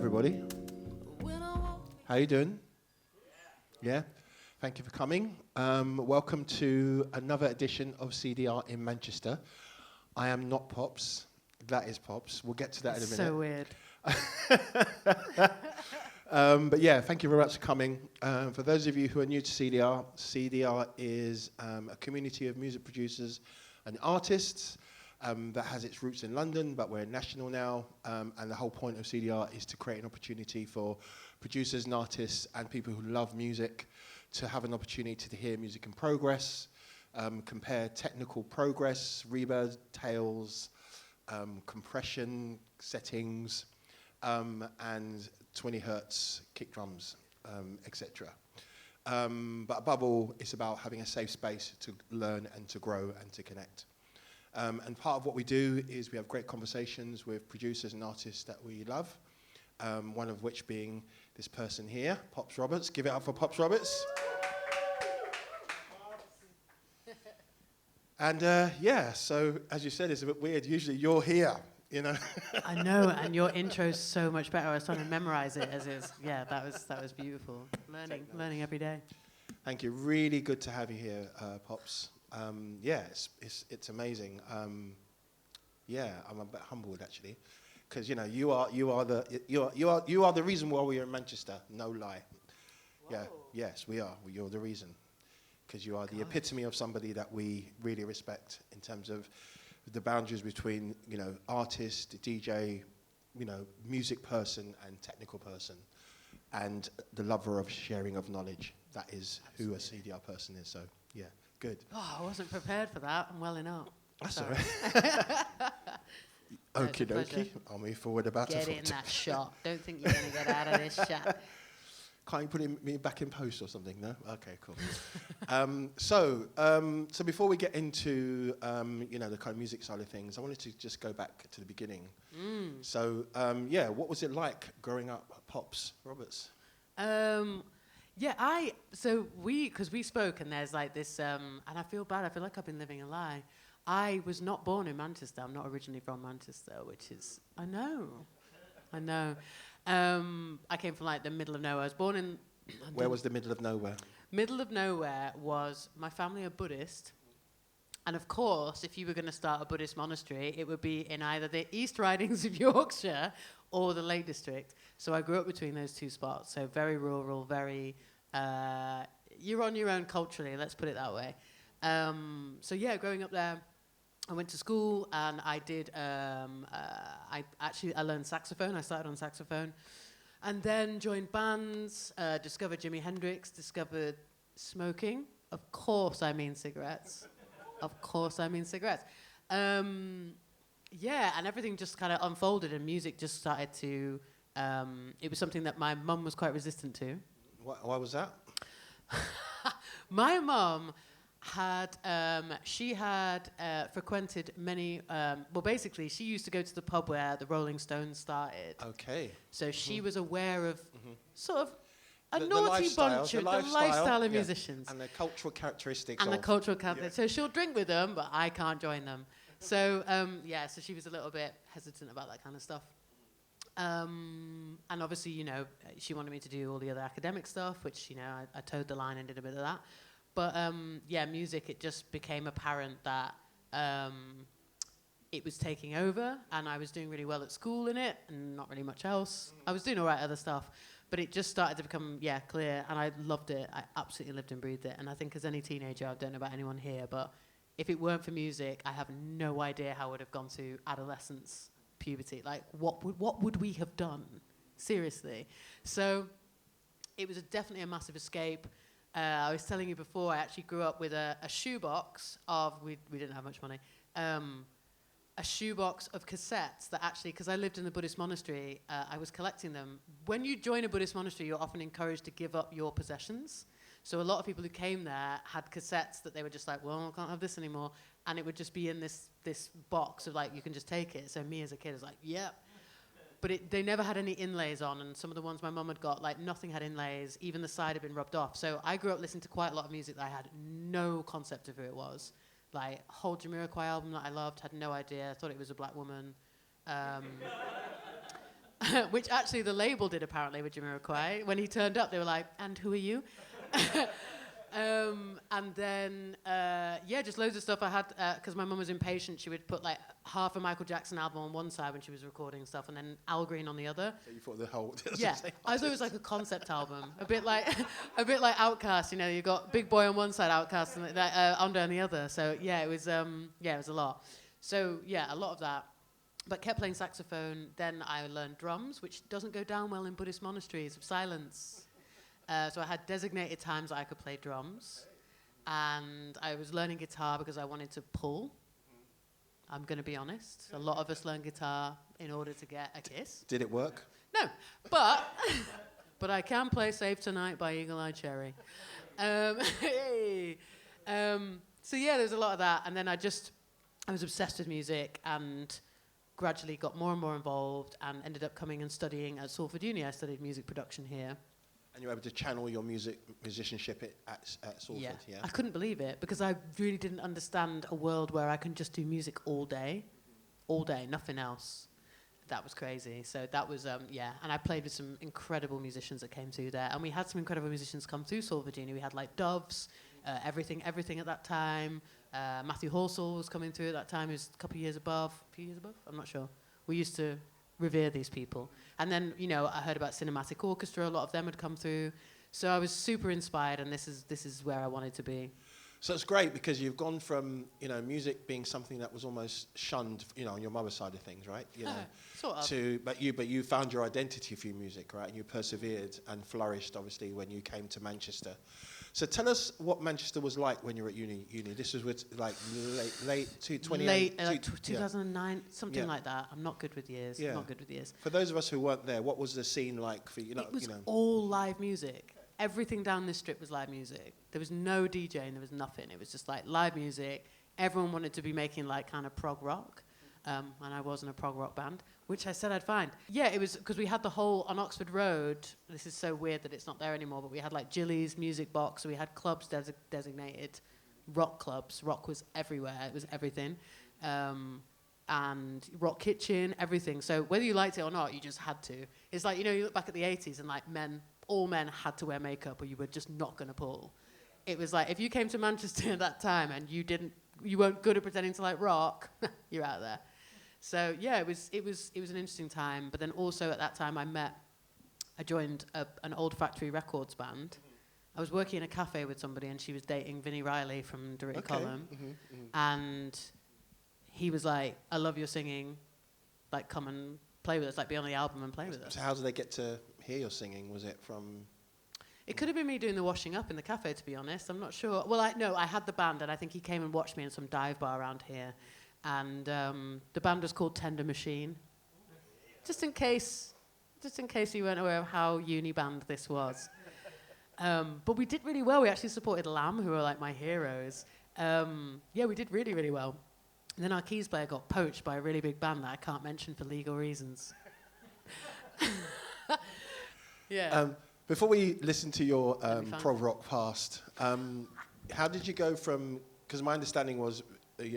everybody. How you doing? Yeah? Thank you for coming. Welcome to another edition of CDR in Manchester. I am not Pops. That is Pops. We'll get to that in a minute. So weird. But yeah, thank you very much for coming. For those of you who are new to CDR, CDR is a community of music producers and artists that has its roots in London, but we're national now. And the whole point of CDR is to create an opportunity for producers and artists and people who love music to have an opportunity to hear music in progress, compare technical progress, reverb, tails, compression settings, and 20 hertz kick drums, etc. But above all, it's about having a safe space to learn and to grow and to connect. And part of what we do is we have great conversations with producers and artists that we love, one of which being this person here, Pops Roberts. Give it up for Pops Roberts. And yeah, so as you said, it's a bit weird. Usually you're here, you know. I know, and your intro's so much better. I was trying to memorize it as is. Yeah, that was beautiful. Learning every day. Thank you. Really good to have you here, Pops. Yeah, it's amazing. Yeah, I'm a bit humbled actually, because you know you are the reason why we are in Manchester. No lie. Whoa. Yeah. Yes, we are. You're the reason, because you are the epitome of somebody that we really respect in terms of the boundaries between, you know, artist, DJ, you know, music person and technical person, and the lover of sharing of knowledge. That is who a CDR person is. So yeah, good. Oh, I wasn't prepared for that. I'm welling up. That's all right. Okie dokie. I'll move forward about Get in that shot. Don't think you're going to get out of this shot. Can't you put me back in post or something? No? Okay, cool. So before we get into you know, the kind of music side of things, I wanted to just go back to the beginning. So yeah, what was it like growing up, Pops Roberts? Yeah, because we spoke, and there's like this, and I feel bad. I feel like I've been living a lie. I was not born in Manchester. I'm not originally from Manchester, which is I know. I came from like the middle of nowhere. I was born in. Where was the middle of nowhere? Middle of nowhere was my family are Buddhist, and of course, if you were going to start a Buddhist monastery, it would be in either the East Ridings of Yorkshire or the Lake District. So I grew up between those two spots. So very rural, very you're on your own culturally. Let's put it that way. So yeah, growing up there. I went to school and I did, I learned saxophone. I started on saxophone and then joined bands, discovered Jimi Hendrix, discovered smoking. Of course I mean cigarettes. Yeah, and everything just kind of unfolded and music just started to, it was something that my mum was quite resistant to. Why was that? My mum she had frequented many, well, basically, she used to go to the pub where the Rolling Stones started. Okay. So she was aware of sort of a naughty bunch of the lifestyle of musicians. And the cultural characteristics. So she'll drink with them, but I can't join them. So, yeah, so she was a little bit hesitant about that kind of stuff. And obviously, you know, she wanted me to do all the other academic stuff, which, you know, I towed the line and did a bit of that. But, yeah, music, it just became apparent that it was taking over, and I was doing really well at school in it, and not really much else. I was doing all right other stuff, but it just started to become, yeah, clear, and I loved it. I absolutely lived and breathed it, and I think as any teenager, I don't know about anyone here, but if it weren't for music, I have no idea how I would have gone to adolescence, puberty. Like, what would we have done? Seriously. So it was definitely a massive escape. I was telling you before, I actually grew up with a shoebox of, we didn't have much money, a shoebox of cassettes that actually, because I lived in the Buddhist monastery, I was collecting them. When you join a Buddhist monastery, you're often encouraged to give up your possessions. So a lot of people who came there had cassettes that they were just like, well, I can't have this anymore. And it would just be in this box of like, you can just take it. So me as a kid was like, yep. But they never had any inlays on, and some of the ones my mum had got, like, nothing had inlays. Even the side had been rubbed off. So I grew up listening to quite a lot of music that I had no concept of who it was. Like, whole Jamiroquai album that I loved, had no idea. I thought it was a black woman. which actually the label did apparently with Jamiroquai. When he turned up, they were like, "And who are you?" And then, just loads of stuff I had, because my mum was impatient. She would put like half a Michael Jackson album on one side when she was recording stuff, and then Al Green on the other. So you thought the whole... Yeah, I thought it was like a concept album, a bit like Outkast. You know, you got Big Boy on one side, Outkast, and Andre on the other. So yeah, it was a lot. So yeah, a lot of that. But kept playing saxophone. Then I learned drums, which doesn't go down well in Buddhist monasteries of silence. So I had designated times that I could play drums. And I was learning guitar because I wanted to pull. I'm going to be honest. A lot of us learn guitar in order to get a kiss. Did it work? No, but I can play Save Tonight by Eagle Eye Cherry. So yeah, there's a lot of that. And then I was obsessed with music and gradually got more and more involved and ended up coming and studying at Salford Uni. I studied music production here. And you were able to channel your musicianship at Salford, yeah? I couldn't believe it because I really didn't understand a world where I can just do music all day, nothing else. That was crazy. So that was, And I played with some incredible musicians that came through there. And we had some incredible musicians come through Salford Uni. We had like Doves, Everything at that time. Matthew Horsell was coming through at that time. He was a few years above, I'm not sure. We used to revere these people. And then, I heard about Cinematic Orchestra, a lot of them had come through. So I was super inspired, and this is where I wanted to be. So it's great because you've gone from, music being something that was almost shunned, on your mother's side of things, right? Sort of. But you found your identity through music, right? And you persevered and flourished, obviously, when you came to Manchester. So tell us what Manchester was like when you were at uni. This was with like late 2009, something like that. I'm not good with years. Yeah. Not good with years. For those of us who weren't there, what was the scene like for you? It was all live music. Everything down this strip was live music. There was no DJing. There was nothing. It was just like live music. Everyone wanted to be making like kind of prog rock. And I was in a prog rock band, which I said I'd find. Yeah, it was because we had the whole, on Oxford Road, this is so weird that it's not there anymore, but we had like Jilly's Music Box, so we had clubs designated, rock clubs. Rock was everywhere, it was everything. And Rock Kitchen, everything. So whether you liked it or not, you just had to. It's like, you look back at the 80s and like all men had to wear makeup or you were just not going to pull. It was like, if you came to Manchester at that time and you weren't good at pretending to like rock, you're out there. So yeah, it was an interesting time. But then also at that time I joined an old factory records band. I was working in a cafe with somebody and she was dating Vinnie Riley from Dirty Column. And he was like, I love your singing, like come and play with us, like be on the album and play with us. So how did they get to hear your singing? Was it from... It could have been me doing the washing up in the cafe, to be honest. I'm not sure. Well, I had the band and I think he came and watched me in some dive bar around here. And the band was called Tender Machine. Just in case you weren't aware of how uni band this was. But we did really well. We actually supported Lamb, who are like my heroes. We did really, really well. And then our keys player got poached by a really big band that I can't mention for legal reasons. Yeah. Before we listen to your prog rock past, how did you go from... Because my understanding was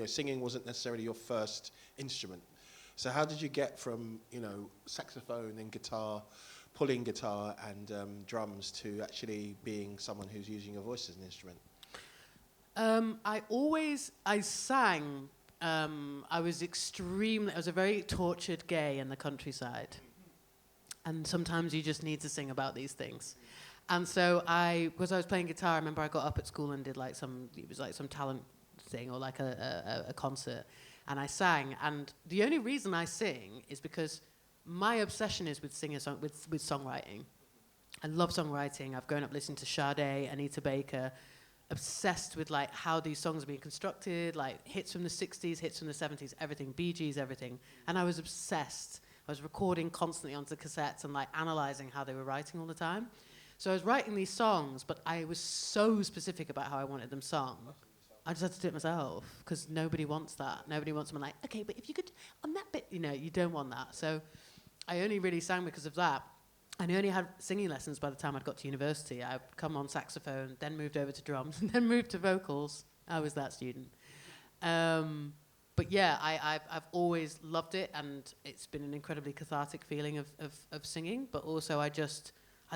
singing wasn't necessarily your first instrument. So how did you get from, saxophone and guitar, pulling guitar and drums to actually being someone who's using your voice as an instrument? I sang. I was a very tortured gay in the countryside. And sometimes you just need to sing about these things. And so because I was playing guitar, I remember I got up at school and did some talent thing or like a concert. And I sang. And the only reason I sing is because my obsession is with with songwriting. I love songwriting. I've grown up listening to Sade, Anita Baker, obsessed with like how these songs are being constructed, like hits from the 60s, hits from the 70s, everything, Bee Gees, everything. And I was obsessed. I was recording constantly onto cassettes and like analyzing how they were writing all the time. So I was writing these songs, but I was so specific about how I wanted them sung. I just had to do it myself because nobody wants that. Nobody wants someone like, okay, but if you could, on that bit, you don't want that. So I only really sang because of that. And I only had singing lessons by the time I'd got to university. I'd come on saxophone, then moved over to drums, and then moved to vocals. I was that student. but yeah, I've always loved it, and it's been an incredibly cathartic feeling of singing. But also, I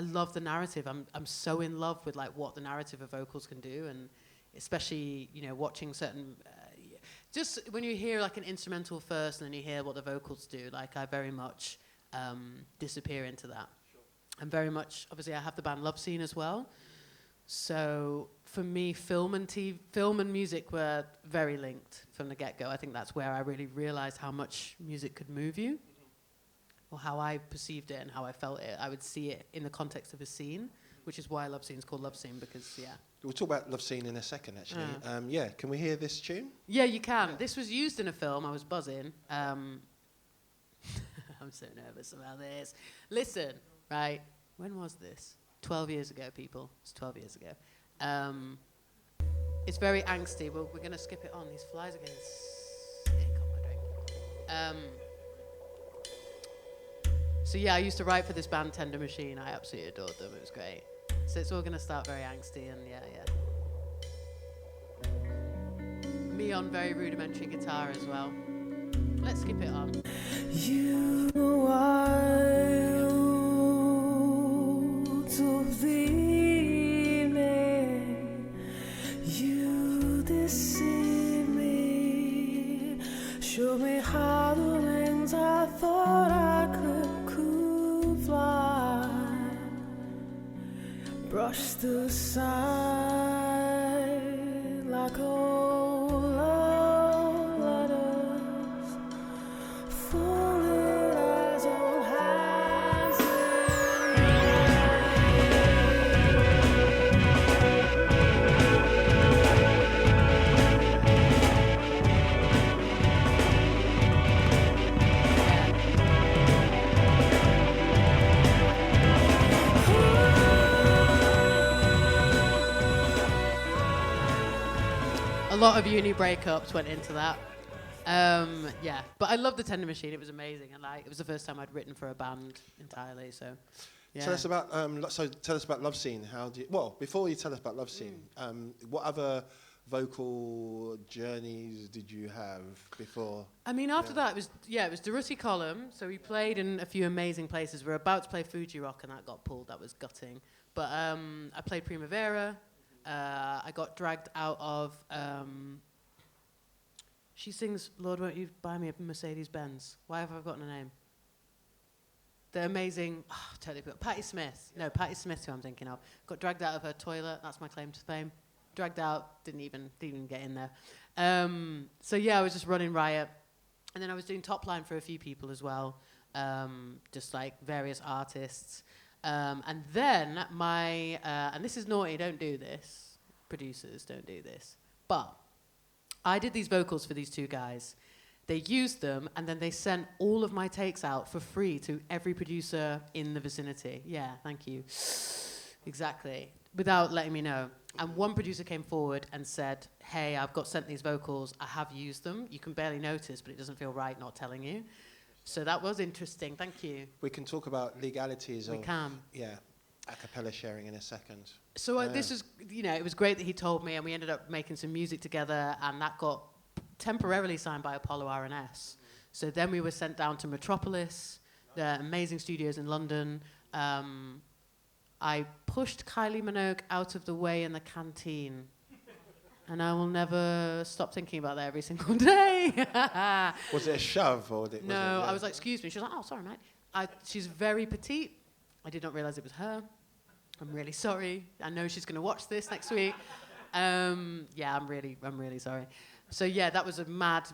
love the narrative. I'm so in love with like what the narrative of vocals can do, and especially watching certain. Just when you hear like an instrumental first, and then you hear what the vocals do, like I very much disappear into that. Sure. And very much, obviously, I have the band Love Scene as well. So for me, film and music were very linked from the get-go. I think that's where I really realized how much music could move you, or how I perceived it and how I felt it. I would see it in the context of a scene, which is why Love Scene is called Love Scene, because, yeah. We'll talk about Love Scene in a second, actually. Yeah, can we hear this tune? Yeah, you can. Yeah. This was used in a film. I was buzzing. I'm so nervous about this. Listen, right, when was this? 12 years ago, people. It's 12 years ago. It's very angsty. We're going to skip it on. These flies are getting sick on my drink. So yeah, I used to write for this band, Tender Machine. I absolutely adored them. It was great. So it's all going to start very angsty, and yeah. Me on very rudimentary guitar as well. Let's skip it on. You are to be me. You deceive me. Show me how the wings I thought I could fly. Brushed aside like old love letters, falling as old hands A lot of uni breakups went into that. Yeah, but I love the Tender Machine. It was amazing, and like it was the first time I'd written for a band entirely. So, yeah. Tell us about Love Scene. How do you, well, before you tell us about Love Scene, what other vocal journeys did you have before? I mean, after that, it was Durruti Column. So we played in a few amazing places. We were about to play Fuji Rock, and that got pulled. That was gutting. But I played Primavera. I got dragged out of. She sings, "Lord, won't you buy me a Mercedes-Benz?" Why have I forgotten her name? The amazing, totally forgot. Patti Smith. No, Patti Smith, who I'm thinking of. Got dragged out of her toilet. That's my claim to fame. Dragged out, didn't even get in there. So yeah, I was just running riot, and then I was doing top line for a few people as well, just like various artists. And then and this is naughty, don't do this. Producers, don't do this. But I did these vocals for these two guys. They used them, and then they sent all of my takes out for free to every producer in the vicinity. Yeah, thank you. Exactly. Without letting me know. And one producer came forward and said, "Hey, I've got sent these vocals. I have used them. You can barely notice, but it doesn't feel right not telling you." So that was interesting. Thank you. We can talk about legalities. We can. Yeah, a cappella sharing in a second. So this is, it was great that he told me, and we ended up making some music together, and that got temporarily signed by Apollo R&S. So then we were sent down to Metropolis, the amazing studios in London. I pushed Kylie Minogue out of the way in the canteen. And I will never stop thinking about that every single day. Was it a shove? Or No, I was like, "Excuse me." She was like, "Oh, sorry, mate." She's very petite. I did not realise it was her. I'm really sorry. I know she's going to watch this next week. I'm really sorry. So yeah, that was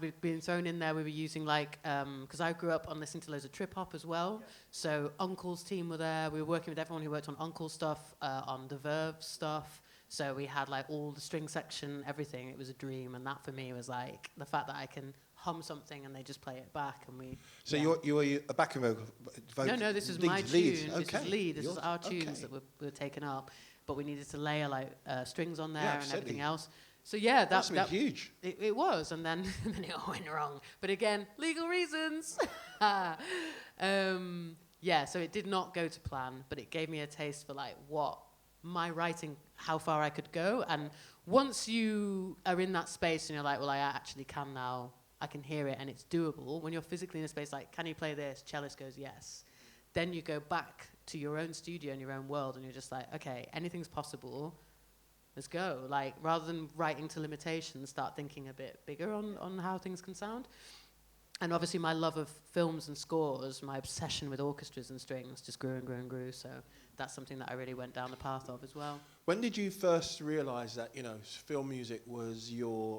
we've been thrown in there. We were using because I grew up on listening to loads of trip hop as well. Yeah. So Uncle's team were there. We were working with everyone who worked on Uncle stuff, on the Verve stuff. So we had all the string section, everything. It was a dream, and that for me was the fact that I can hum something and they just play it back, and we. So you were a backing vocal? No, this was my tune. Okay. This was lead. This was our tunes that were taken up, but we needed to layer strings on there and everything else. So yeah, that was huge. It was, and then it all went wrong. But again, legal reasons. So it did not go to plan, but it gave me a taste for what my writing, how far I could go. And once you are in that space and you're like, well, I actually can now I can hear it and it's doable. When you're physically in a space like, can you play this? Cellist goes, yes. Then you go back to your own studio and your own world and you're just like, okay, anything's possible. Let's go. Like, rather than writing to limitations, start thinking a bit bigger on how things can sound. And obviously my love of films and scores, my obsession with orchestras and strings just grew and grew and grew. So that's something that I really went down the path of as well. When did you first realize that, film music was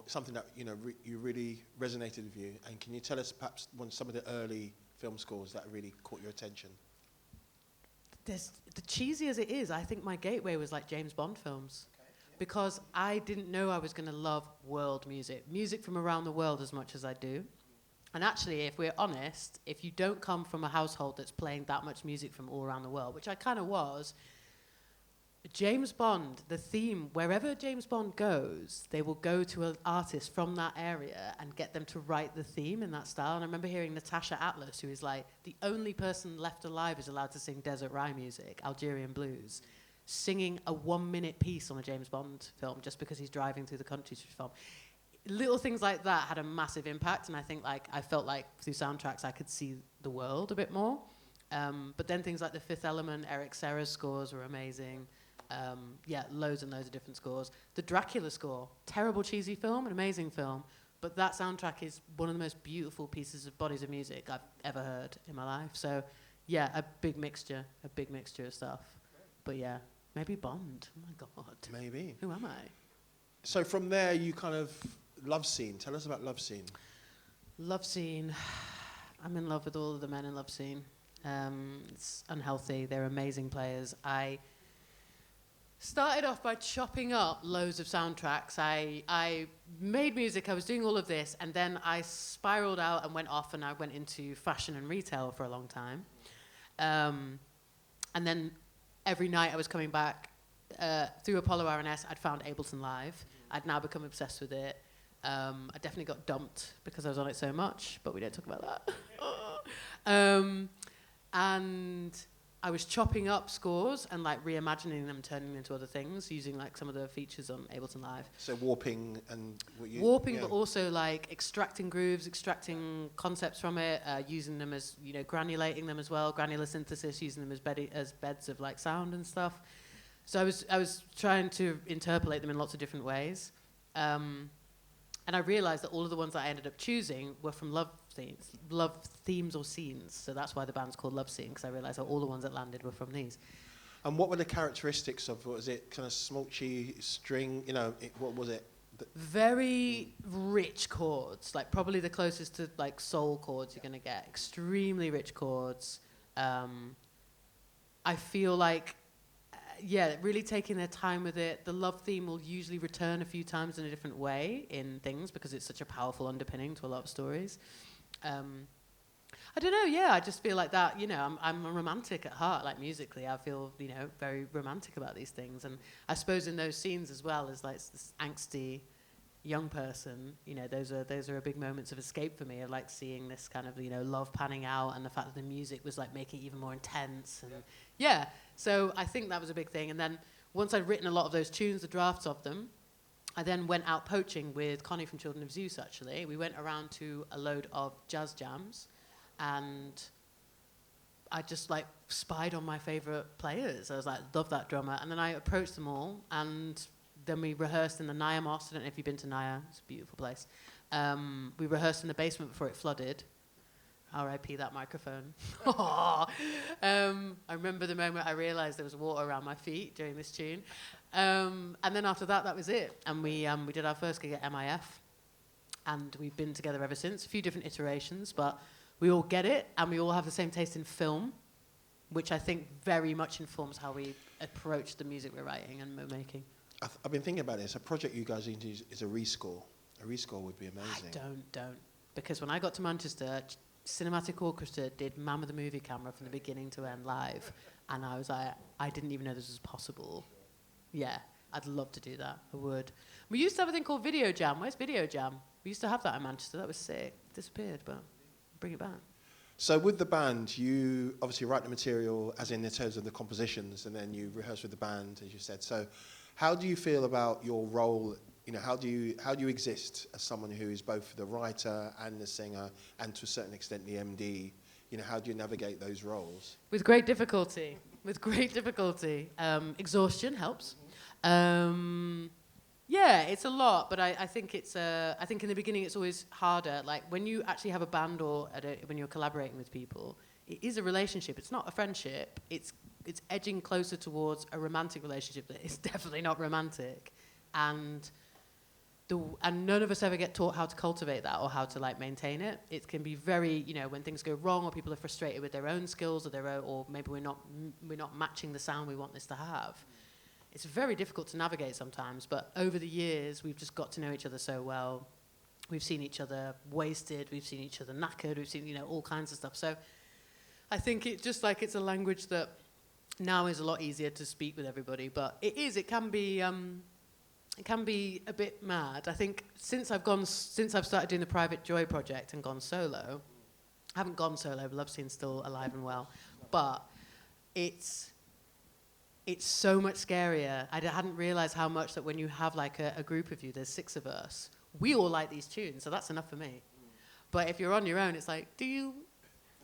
something that, you really resonated with you? And can you tell us perhaps some of the early film scores that really caught your attention? The cheesy as it is, I think my gateway was like James Bond films. Okay. Because I didn't know I was going to love world music from around the world as much as I do. And actually, if we're honest, if you don't come from a household that's playing that much music from all around the world, which I kind of was, James Bond, the theme, wherever James Bond goes, they will go to an artist from that area and get them to write the theme in that style. And I remember hearing Natasha Atlas, who is like the only person left alive who's allowed to sing desert rye music, Algerian blues, singing a 1-minute piece on a James Bond film just because he's driving through the country to film. Little things like that had a massive impact, and I think I felt like through soundtracks I could see the world a bit more. But then things like The Fifth Element, Eric Serra's scores were amazing. Loads and loads of different scores. The Dracula score, terrible cheesy film, an amazing film, but that soundtrack is one of the most beautiful bodies of music I've ever heard in my life. So yeah, a big mixture of stuff. But yeah, maybe Bond. Oh my God. Maybe. Who am I? So from there, you kind of Love Scene. Tell us about Love Scene. Love Scene. I'm in love with all of the men in Love Scene. It's unhealthy. They're amazing players. I started off by chopping up loads of soundtracks. I made music. I was doing all of this, and then I spiraled out and went off, and I went into fashion and retail for a long time. And then every night I was coming back through Apollo R&S. I'd found Ableton Live. I'd now become obsessed with it. I definitely got dumped because I was on it so much, but we don't talk about that. And I was chopping up scores and like reimagining them, turning them into other things, using like some of the features on Ableton Live. So warping and but also like extracting grooves, extracting concepts from it, using them as granulating them as well, granular synthesis, using them as beds of like sound and stuff. So I was trying to interpolate them in lots of different ways. And I realized that all of the ones that I ended up choosing were from love themes or scenes. So that's why the band's called Love Scene, because I realized that all the ones that landed were from these. And what were the characteristics of, was it kind of smolchy string, what was it? Very rich chords, like probably the closest to like soul chords you're going to get. Extremely rich chords. I feel like really taking their time with it. The love theme will usually return a few times in a different way in things because it's such a powerful underpinning to a lot of stories. I don't know, I just feel like that, I'm a romantic at heart, like musically. I feel, very romantic about these things. And I suppose in those scenes as well as like this angsty young person, those are big moments of escape for me, of like seeing this kind of, love panning out and the fact that the music was like making it even more intense. And so I think that was a big thing. And then once I'd written a lot of those tunes, the drafts of them, I then went out poaching with Connie from Children of Zeus, actually. We went around to a load of jazz jams, and I just like spied on my favorite players. I was like, love that drummer. And then I approached them all, and then we rehearsed in the Naya Mosque. I don't know if you've been to Naya. It's a beautiful place. We rehearsed in the basement before it flooded. R.I.P. that microphone. I remember the moment I realized there was water around my feet during this tune. And then after that was it. And we did our first gig at MIF. And we've been together ever since. A few different iterations, but we all get it. And we all have the same taste in film, which I think very much informs how we approach the music we're writing and we're making. I've been thinking about this. A project you guys need to use is a rescore. A rescore would be amazing. Don't. Because when I got to Manchester, Cinematic Orchestra did Man with the Movie Camera from the beginning to end live. And I was like, I didn't even know this was possible. Yeah, I'd love to do that. I would. We used to have a thing called Video Jam. Where's Video Jam? We used to have that in Manchester. That was sick. Disappeared, but bring it back. So with the band, you obviously write the material as in terms of the compositions, and then you rehearse with the band, as you said. So how do you feel about your role you know, how do you exist as someone who is both the writer and the singer, and to a certain extent the MD? You know, how do you navigate those roles? With great difficulty. With great difficulty. Exhaustion helps. Yeah, it's a lot, but I think I think in the beginning it's always harder. Like when you actually have a band or when you're collaborating with people, it is a relationship. It's not a friendship. It's edging closer towards a romantic relationship that is definitely not romantic, and none of us ever get taught how to cultivate that or how to like maintain it. It can be very, you know, when things go wrong or people are frustrated with their own skills or maybe we're not matching the sound we want this to have. It's very difficult to navigate sometimes, but over the years we've just got to know each other so well. We've seen each other wasted, we've seen each other knackered, we've seen, you know, all kinds of stuff. So I think it's just like it's a language that now is a lot easier to speak with everybody, but it can be a bit mad. I think since I've started doing the Private Joy project and gone solo, I haven't gone solo, Love Scene's still alive and well, but it's so much scarier. I hadn't realized how much that when you have like a group of you, there's 6 of us, we all like these tunes, so that's enough for me. But if you're on your own, it's like, do you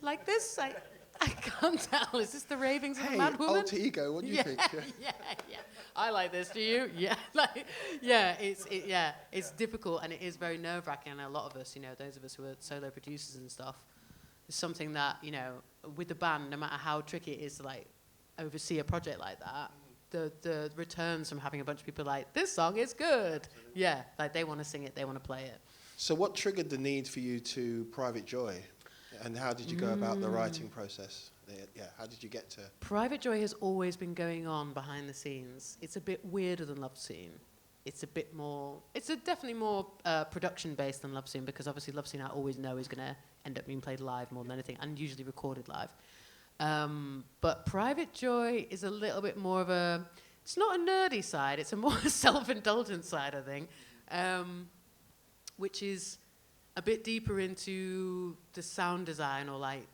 like this? I can't tell. Is this the ravings of a mad woman? Alter ego, what do you think? Yeah. I like this, do you? Yeah. It's difficult and it is very nerve-wracking. And a lot of us, you know, those of us who are solo producers and stuff, is something that, you know, with the band, no matter how tricky it is to like oversee a project like that, the returns from having a bunch of people like, this song is good. Yeah, like they want to sing it, they want to play it. So what triggered the need for you to Private Joy? And how did you go about the writing process? Yeah, how did you get to... Private Joy has always been going on behind the scenes. It's a bit weirder than Love Scene. It's a bit more... definitely more production-based than Love Scene, because obviously Love Scene I always know is going to end up being played live more than anything, and usually recorded live. But Private Joy is a little bit more of a... It's not a nerdy side, it's a more self-indulgent side, I think, which is a bit deeper into the sound design, or like,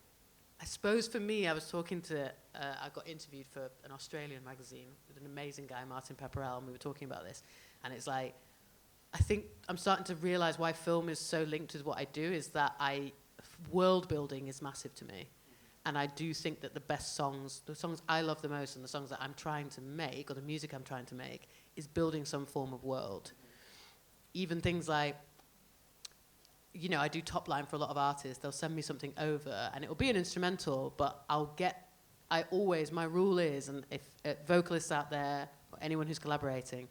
I suppose for me, I was talking to, I got interviewed for an Australian magazine with an amazing guy, Martin Pepperell, and we were talking about this, and it's like, I think I'm starting to realize why film is so linked with what I do, is that world building is massive to me. And I do think that the best songs, the songs I love the most and the songs that I'm trying to make, or the music I'm trying to make, is building some form of world. Even things like, you know, I do top line for a lot of artists. They'll send me something over, and it will be an instrumental, but my rule is, and if vocalists out there, or anyone who's collaborating,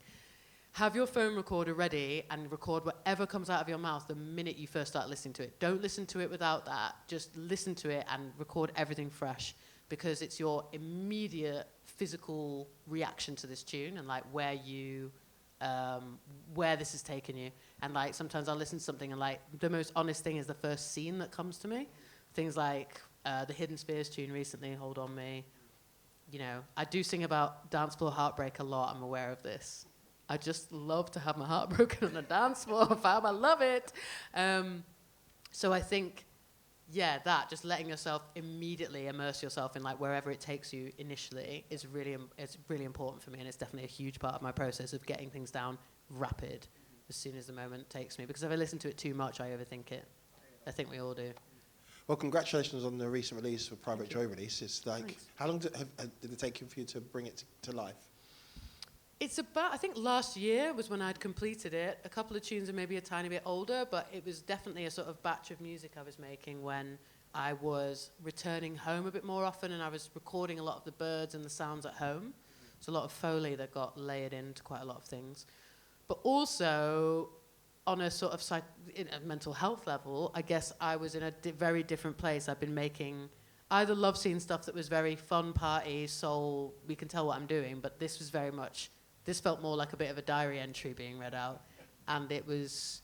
have your phone recorder ready and record whatever comes out of your mouth the minute you first start listening to it. Don't listen to it without that. Just listen to it and record everything fresh, because it's your immediate physical reaction to this tune and like where this has taken you. And like sometimes I'll listen to something and like the most honest thing is the first scene that comes to me. Things like the Hidden Spheres tune recently, Hold On Me. You know, I do sing about dance floor heartbreak a lot, I'm aware of this. I just love to have my heart broken on a dance floor, fam, I love it. So I think, yeah, that, just letting yourself immediately immerse yourself in like wherever it takes you initially is it's really important for me, and it's definitely a huge part of my process of getting things down rapid as soon as the moment takes me. Because if I listen to it too much, I overthink it. I think we all do. Well, congratulations on the recent release of Private Joy release. It's like, Thanks. how long did it take you for you to bring it to life? It's about, I think last year was when I'd completed it. A couple of tunes are maybe a tiny bit older, but it was definitely a sort of batch of music I was making when I was returning home a bit more often, and I was recording a lot of the birds and the sounds at home. There's a lot of Foley that got layered into quite a lot of things. But also, on a sort of in a mental health level, I guess I was in a very different place. I've been making either Love Scene stuff that was very fun, party, soul, we can tell what I'm doing, but this was very much... This felt more like a bit of a diary entry being read out. And it was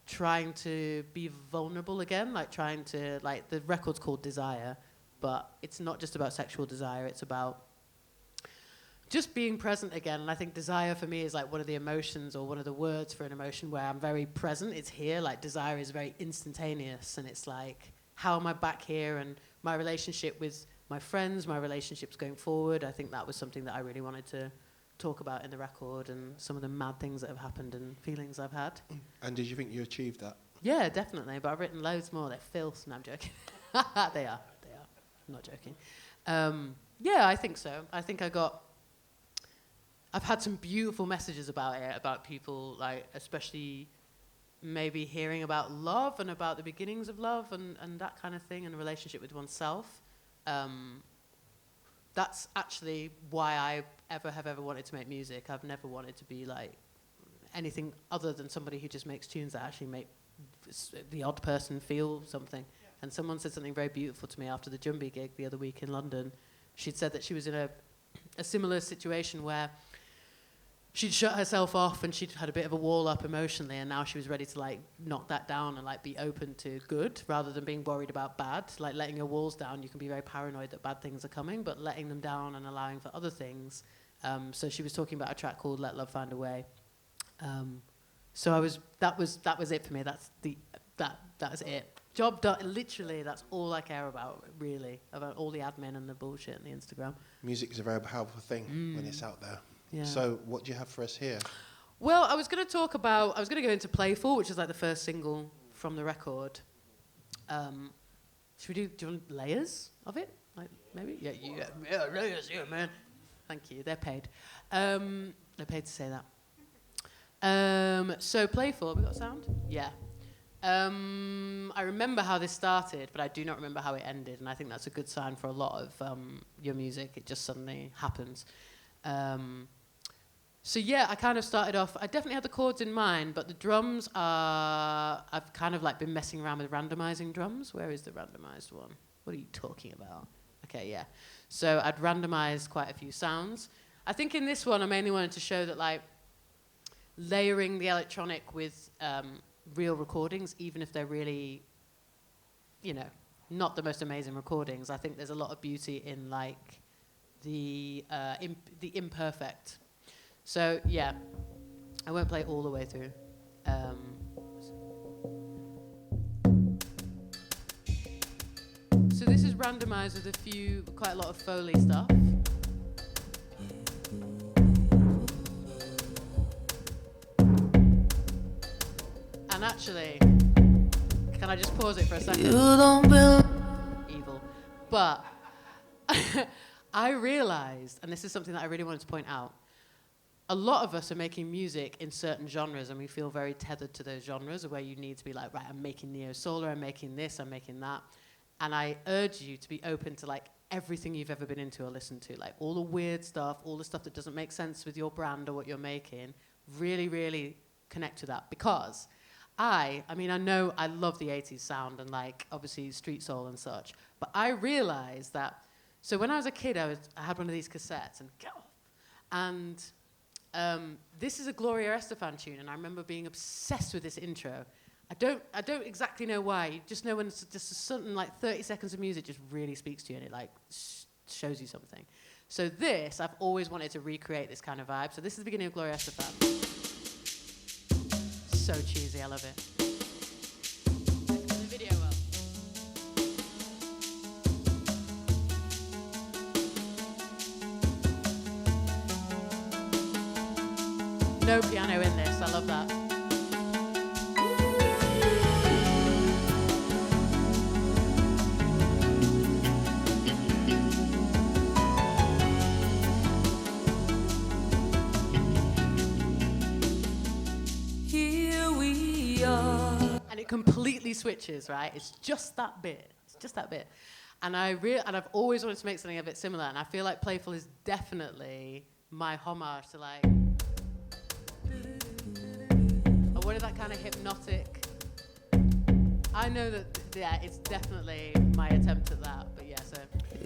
trying to be vulnerable again, like the record's called Desire, but it's not just about sexual desire, it's about just being present again. And I think desire for me is like one of the emotions, or one of the words for an emotion where I'm very present. It's here, like desire is very instantaneous, and it's like, how am I back here? And my relationship with my friends, my relationships going forward, I think that was something that I really wanted to talk about in the record and some of the mad things that have happened and feelings I've had. And did you think you achieved that? Yeah, definitely. But I've written loads more. They're filth. No, I'm joking. They are. I'm not joking. Yeah, I think so. I think I've had some beautiful messages about it, about people, like, especially maybe hearing about love and about the beginnings of love and that kind of thing, and a relationship with oneself. That's actually why I have ever wanted to make music. I've never wanted to be like anything other than somebody who just makes tunes that actually make the odd person feel something. Yeah. And someone said something very beautiful to me after the Jumbie gig the other week in London. She'd said that she was in a similar situation where she'd shut herself off and she'd had a bit of a wall up emotionally, and now she was ready to like knock that down and like be open to good rather than being worried about bad. Like letting your walls down, you can be very paranoid that bad things are coming, but letting them down and allowing for other things. So she was talking about a track called Let Love Find a Way. So that was it for me. That was it. Job done. Literally, that's all I care about, really, about all the admin and the bullshit and the Instagram. Music is a very powerful thing when it's out there. Yeah. So what do you have for us here? Well, I was going to go into Playful, which is like the first single from the record. Should we do you want layers of it? Like, maybe? Yeah, layers, yeah, man. Thank you, they're paid. They're paid to say that. So Playful, have we got sound? Yeah. I remember how this started, but I do not remember how it ended, and I think that's a good sign for a lot of your music. It just suddenly happens. So yeah, I kind of started off, I definitely had the chords in mind, but the drums I've kind of like been messing around with randomizing drums. Where is the randomized one? What are you talking about? Okay, yeah. So I'd randomized quite a few sounds. I think in this one I mainly wanted to show that like layering the electronic with real recordings, even if they're really, you know, not the most amazing recordings. I think there's a lot of beauty in like the imperfect. So yeah, I won't play all the way through. So this is randomized with quite a lot of Foley stuff. And actually, can I just pause it for a second? You don't build evil. But I realized, and this is something that I really wanted to point out, a lot of us are making music in certain genres, and we feel very tethered to those genres where you need to be like, right, I'm making neo-solar, I'm making this, I'm making that. And I urge you to be open to like everything you've ever been into or listened to, like all the weird stuff, all the stuff that doesn't make sense with your brand or what you're making. Really, really connect to that, because I know I love the 80s sound and like obviously street soul and such, but I realized that, so when I was a kid, I had one of these cassettes and this is a Gloria Estefan tune, and I remember being obsessed with this intro. I don't exactly know why. You just know when it's just something like 30 seconds of music just really speaks to you and it like shows you something. So this, I've always wanted to recreate this kind of vibe. So this is the beginning of Gloria Estefan. So cheesy, I love it. Let's put the video up. No piano in this, I love that. Here we are. And it completely switches, right? It's just that bit. And I've always wanted to make something a bit similar, and I feel like Playful is definitely my homage to like, I wanted that kind of hypnotic. I know that, yeah, it's definitely my attempt at that, but yeah, so.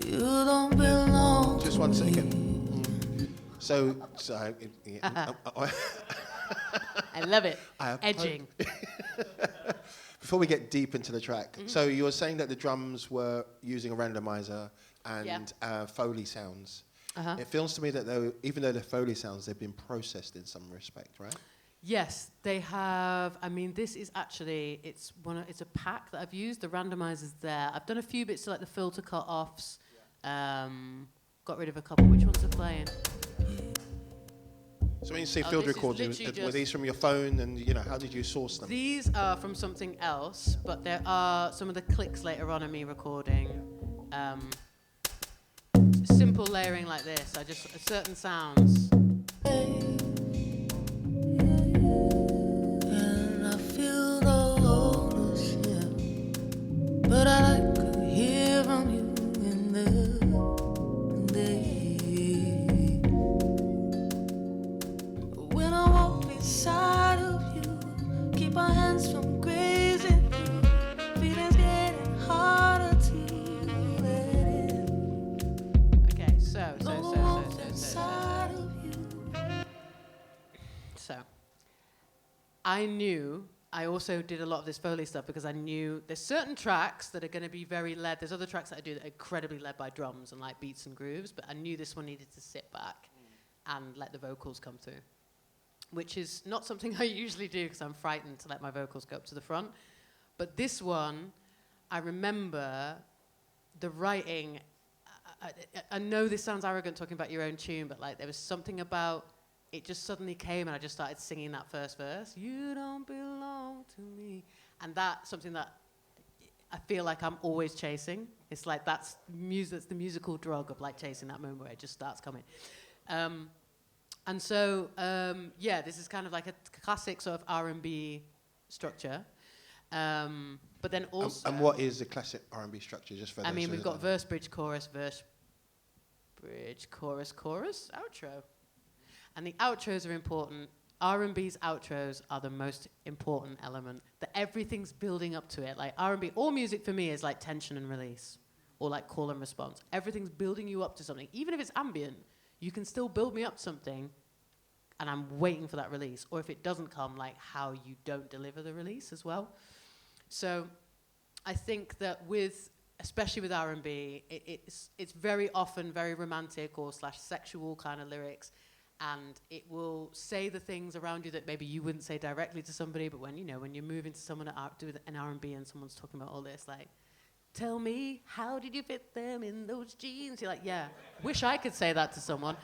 You don't belong. Just 1 second. So I love it. Edging. Before we get deep into the track, so you were saying that the drums were using a randomizer and Foley sounds. Uh-huh. It feels to me that even though they're Foley sounds, they've been processed in some respect, right? Yes, they have. I mean, this is actually, it's a pack that I've used. The randomizer's there. I've done a few bits to like the filter cut-offs. Got rid of a couple. Which ones are playing? when you say Oh, field this is recordings, literally were just- these from your phone, and how did you source them? These are from something else, but there are some of the clicks later on of me recording. Simple layering like this. I just certain sounds. And I feel no ownership, but I could hear from you in the day. When I walk beside of you, keep our hands from grazing through. Feelings getting harder to let in. Okay, so. Inside of you. So, I also did a lot of this Foley stuff because I knew there's certain tracks that are going to be very led. There's other tracks that I do that are incredibly led by drums and like beats and grooves, but I knew this one needed to sit back and let the vocals come through, which is not something I usually do because I'm frightened to let my vocals go up to the front. But this one, I remember the writing. I know this sounds arrogant talking about your own tune, but like there was something about it just suddenly came and I just started singing that first verse. You don't belong to me. And that's something that I feel like I'm always chasing. It's like that's the musical drug of like chasing that moment where it just starts coming. And so, this is kind of like a classic sort of R&B structure. But then also... And what is the classic R&B structure, just for those we've who got don't verse, bridge, chorus, chorus, outro. And the outros are important. R&B's outros are the most important element. That everything's building up to it. Like R&B, all music for me is like tension and release, or like call and response. Everything's building you up to something. Even if it's ambient, you can still build me up to something, and I'm waiting for that release. Or if it doesn't come, like how you don't deliver the release as well. So I think that especially with R&B, it's very often very romantic or / sexual kind of lyrics, and it will say the things around you that maybe you wouldn't say directly to somebody, but when you're moving to someone that do an R&B and someone's talking about all this, like, tell me, how did you fit them in those jeans? You're like, yeah, wish I could say that to someone.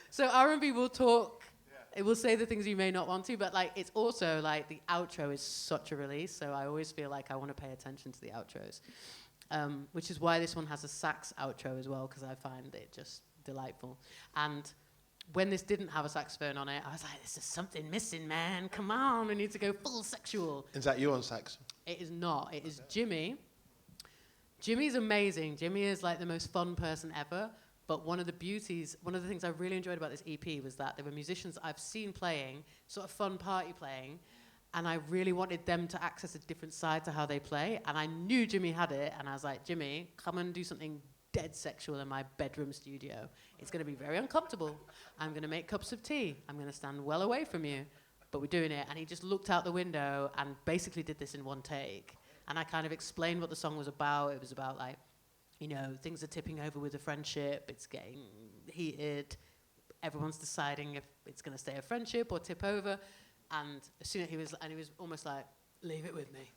So R&B will talk. It will say the things you may not want to, but like it's also like the outro is such a release, so I always feel like I want to pay attention to the outros, which is why this one has a sax outro as well, because I find it just delightful. And when this didn't have a saxophone on it, I was like, this is something missing, man. Come on, we need to go full sexual. Is that you on sax? It is not. It is Jimmy. Jimmy's amazing. Jimmy is like the most fun person ever. But one of the things I really enjoyed about this EP was that there were musicians I've seen playing, sort of fun party playing, and I really wanted them to access a different side to how they play. And I knew Jimmy had it, and I was like, Jimmy, come and do something dead sexual in my bedroom studio. It's going to be very uncomfortable. I'm going to make cups of tea. I'm going to stand well away from you. But we're doing it. And he just looked out the window and basically did this in one take. And I kind of explained what the song was about. It was about like, things are tipping over with a friendship. It's getting heated. Everyone's deciding if it's going to stay a friendship or tip over. And as soon as he was almost like, leave it with me.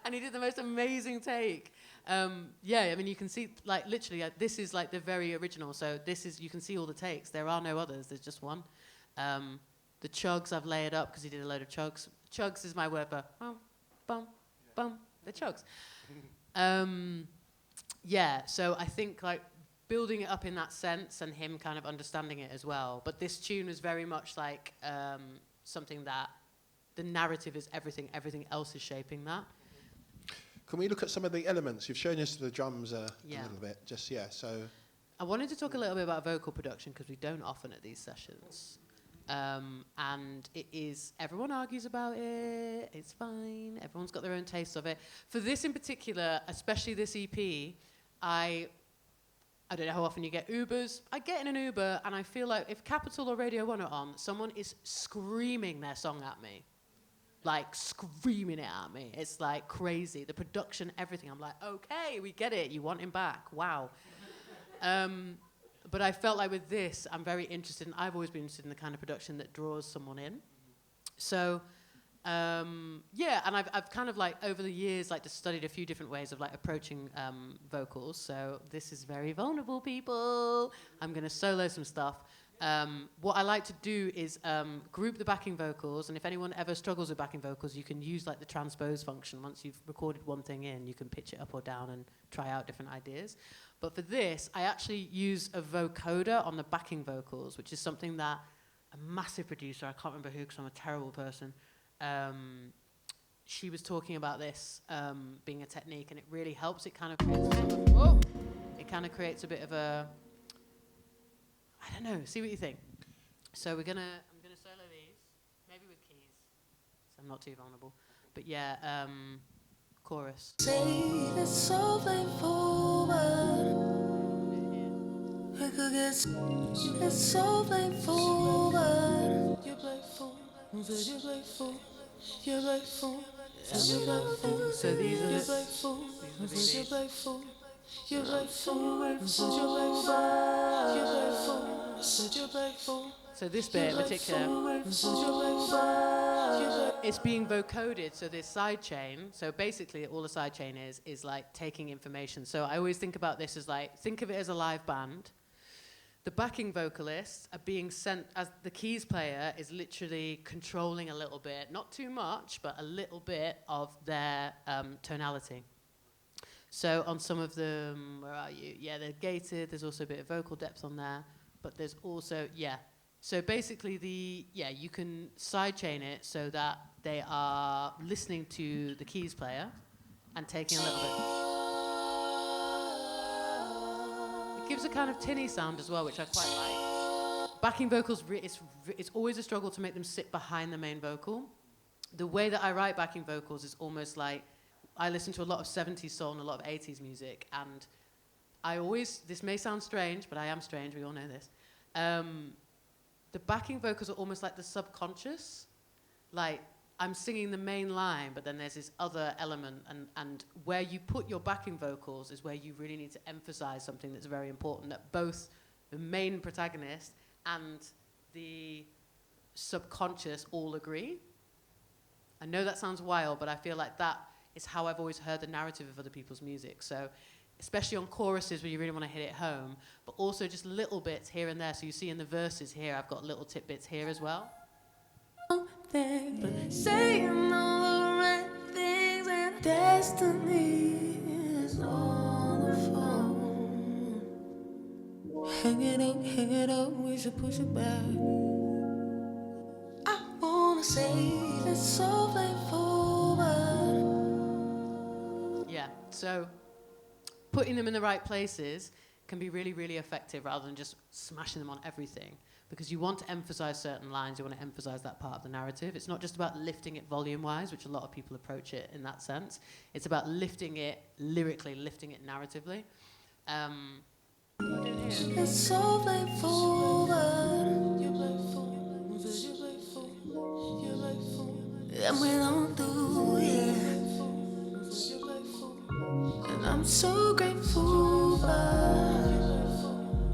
And he did the most amazing take. You can see, like, literally, this is like the very original. So you can see all the takes. There are no others. There's just one. The chugs I've layered up because he did a load of chugs. Chugs is my word for bum, bum. The chugs. So I think like building it up in that sense and him kind of understanding it as well. But this tune was very much like something that the narrative is everything. Everything else is shaping that. Can we look at some of the elements? You've shown us the drums a little bit. So I wanted to talk a little bit about vocal production because we don't often at these sessions. And it is, everyone argues about it, it's fine, everyone's got their own taste of it. For this in particular, especially this EP, I don't know how often you get Ubers. I get in an Uber and I feel like if Capital or Radio 1 are on, someone is screaming their song at me. Like screaming it at me. It's like crazy. The production, everything. I'm like, okay, we get it. You want him back. Wow. But I felt like with this, I'm very interested, and I've always been interested in the kind of production that draws someone in. So Yeah, and I've kind of like over the years like just studied a few different ways of like approaching vocals. So this is very vulnerable, people. I'm gonna solo some stuff. What I like to do is group the backing vocals, and if anyone ever struggles with backing vocals, you can use like the transpose function. Once you've recorded one thing in, you can pitch it up or down and try out different ideas. But for this, I actually use a vocoder on the backing vocals, which is something that a massive producer, I can't remember who because I'm a terrible person, she was talking about this being a technique, and it really helps. It kind of creates it kind of creates a bit of a, I don't know, see what you think. So I'm gonna solo these, maybe with keys, so I'm not too vulnerable. But yeah, chorus. Say it's so forward. We could get it's so forward. You're playful, you're playful, you're playful, you're playful. So these are You're the playful, you're BBs. playful, you're playful, you're playful. So this bit in particular, it's being vocoded, so this side chain. So basically all the side chain is like taking information. So I always think about this as like, think of it as a live band. The backing vocalists are being sent, as the keys player is literally controlling a little bit, not too much, but a little bit of their tonality. So on some of them, where are you? Yeah, they're gated, there's also a bit of vocal depth on there, but there's also, yeah. So basically you can sidechain it so that they are listening to the keys player and taking a little bit. It gives a kind of tinny sound as well, which I quite like. Backing vocals, it's always a struggle to make them sit behind the main vocal. The way that I write backing vocals is almost like, I listen to a lot of 70s soul and a lot of 80s music, and I always, this may sound strange, but I am strange, we all know this. The backing vocals are almost like the subconscious. Like, I'm singing the main line, but then there's this other element, and where you put your backing vocals is where you really need to emphasize something that's very important, that both the main protagonist and the subconscious all agree. I know that sounds wild, but I feel like that is how I've always heard the narrative of other people's music. So, especially on choruses where you really want to hit it home, but also just little bits here and there. So you see in the verses here, I've got little tidbits here as well. Saying all the right things and destiny is on the phone. Hang it up, we should push it back. I wanna say it's so forward. Yeah, so putting them in the right places can be really, really effective rather than just smashing them on everything. Because you want to emphasize certain lines, you want to emphasize that part of the narrative. It's not just about lifting it volume-wise, which a lot of people approach it in that sense. It's about lifting it lyrically, lifting it narratively. It's so forward. You're playful, you're playful, and we don't do it. And I'm so grateful, but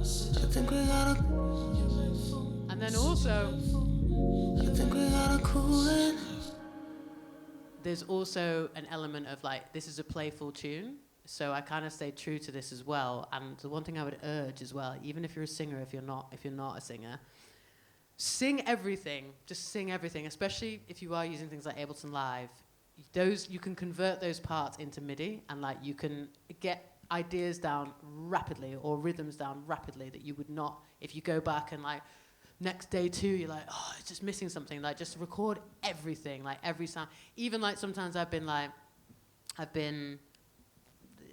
I think we gotta. And then also, I think we gotta cool it. there's also an element of like, this is a playful tune, so I kind of stay true to this as well. And the one thing I would urge as well, even if you're a singer, if you're not a singer, sing everything. Just sing everything, especially if you are using things like Ableton Live. Those, you can convert those parts into MIDI, and like you can get ideas down rapidly or rhythms down rapidly that you would not if you go back and like next day too you're like, oh, it's just missing something. Like just record everything, like every sound. Even like sometimes I've been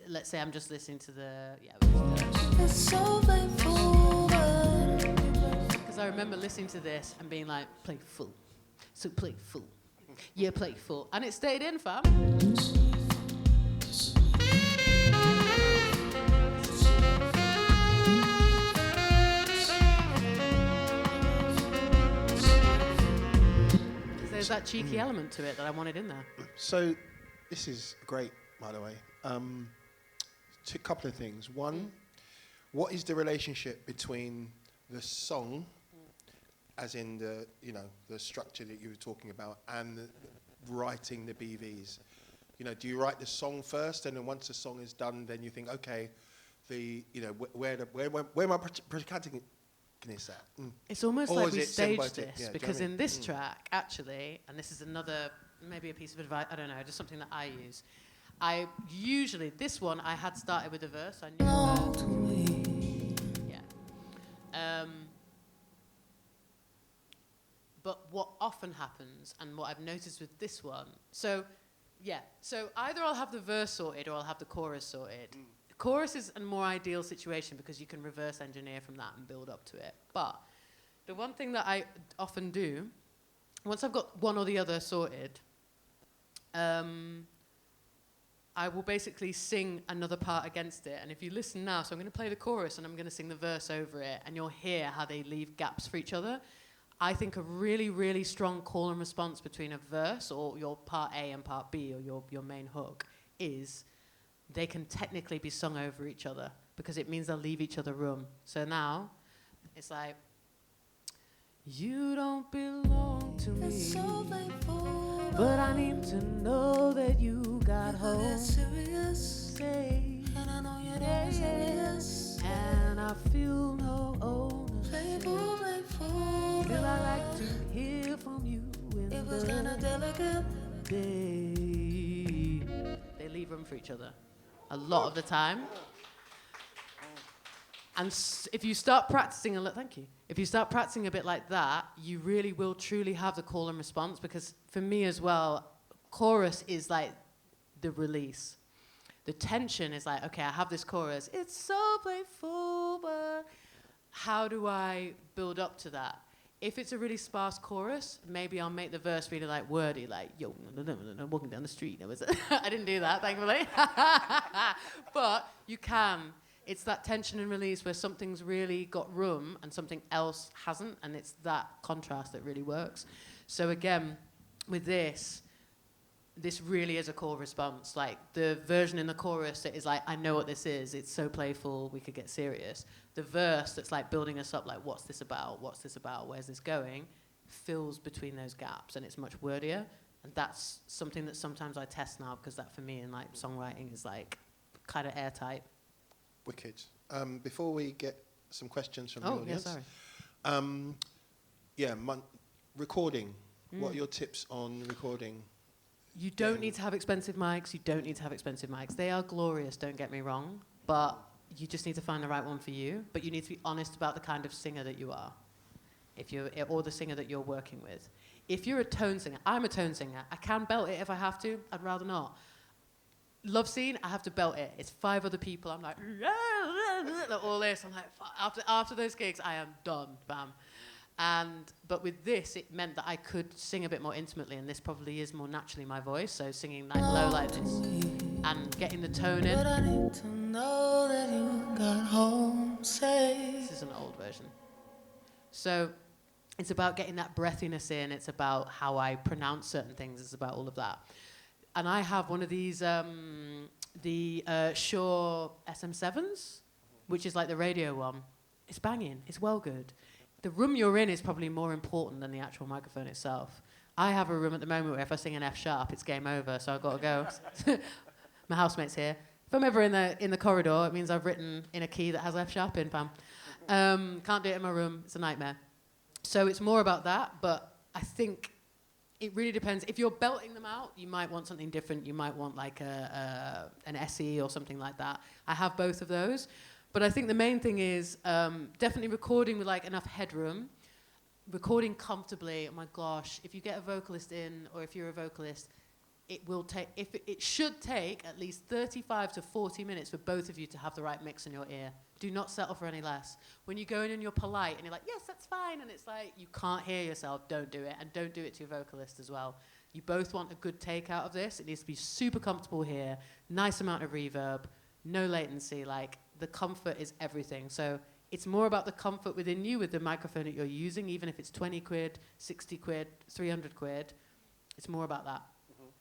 let's say I'm just listening to the It's so forward. because I remember listening to this and being like, playful, so playful, yeah, playful, and it stayed in, fam. There's that cheeky element to it that I wanted in there. So this is great, by the way. A couple of things. One, what is the relationship between the song, as in the the structure that you were talking about, and writing the BVs? You know, do you write the song first, and then once the song is done, then you think, okay, where my protagonist at? It's almost Or like is we it staged symbiotic? this, Yeah, do you know because what I mean? in this track, actually, and this is another, maybe a piece of advice, I don't know, just something that I use. I usually, this one, I had started with a verse. I knew the verse. Yeah. But what often happens, and what I've noticed with this one, so either I'll have the verse sorted or I'll have the chorus sorted. The chorus is a more ideal situation because you can reverse engineer from that and build up to it. But the one thing that I often do, once I've got one or the other sorted, I will basically sing another part against it. And if you listen now, so I'm going to play the chorus and I'm going to sing the verse over it, and you'll hear how they leave gaps for each other. I think a really, really strong call and response between a verse or your part A and part B, or your main hook, is they can technically be sung over each other because it means they'll leave each other room. So now it's like, you don't belong to me, so painful, but I need to know that you got home serious, safe, and I know you're not serious. and I feel no ownership. Playful, playful, Feel I like to hear from you in it was the kinda delicate. day. They leave room for each other a lot of the time. And if you start practicing thank you. If you start practicing a bit like that, you really will truly have the call and response, because for me as well, chorus is like the release. The tension is like, okay, I have this chorus. It's so playful, but how do I build up to that? If it's a really sparse chorus, maybe I'll make the verse really like wordy, like, yo, walking down the street. I didn't do that, thankfully. But you can. It's that tension and release where something's really got room and something else hasn't, and it's that contrast that really works. So again, with this really is a call response. Like the version in the chorus that is like, I know what this is, it's so playful, we could get serious. The verse that's like building us up, like, what's this about, where's this going, fills between those gaps, and it's much wordier. And that's something that sometimes I test now, because that for me in like songwriting is like kind of airtight. Wicked. Before we get some questions from the audience. Recording. What are your tips on recording? You don't need to have expensive mics. They are glorious, don't get me wrong. But you just need to find the right one for you. But you need to be honest about the kind of singer that you are. Or the singer that you're working with. If you're a tone singer, I'm a tone singer. I can belt it if I have to. I'd rather not. Love scene, I have to belt it. It's 5 other people. I'm like, all this. I'm like, after those gigs, I am done. Bam. But with this, it meant that I could sing a bit more intimately, and this probably is more naturally my voice. So singing like low like this and getting the tone in. But I need to know that you got home safe. This is an old version. So it's about getting that breathiness in. It's about how I pronounce certain things. It's about all of that. And I have one of these, the Shure SM7s, which is like the radio one. It's banging. It's well good. The room you're in is probably more important than the actual microphone itself. I have a room at the moment where if I sing an F sharp, it's game over, so I've got to go. My housemate's here. If I'm ever in the corridor, it means I've written in a key that has F sharp in, fam. Can't do it in my room. It's a nightmare. So it's more about that, but I think it really depends. If you're belting them out, you might want something different. You might want like an SE or something like that. I have both of those. But I think the main thing is definitely recording with like enough headroom, recording comfortably. Oh my gosh, if you get a vocalist in, or if you're a vocalist, it should take at least 35 to 40 minutes for both of you to have the right mix in your ear. Do not settle for any less. When you go in and you're polite and you're like, yes, that's fine, and it's like you can't hear yourself, don't do it. And don't do it to your vocalist as well. You both want a good take out of this. It needs to be super comfortable here, nice amount of reverb, no latency. Like, the comfort is everything. So it's more about the comfort within you with the microphone that you're using, even if it's 20 quid, 60 quid, 300 quid. It's more about that.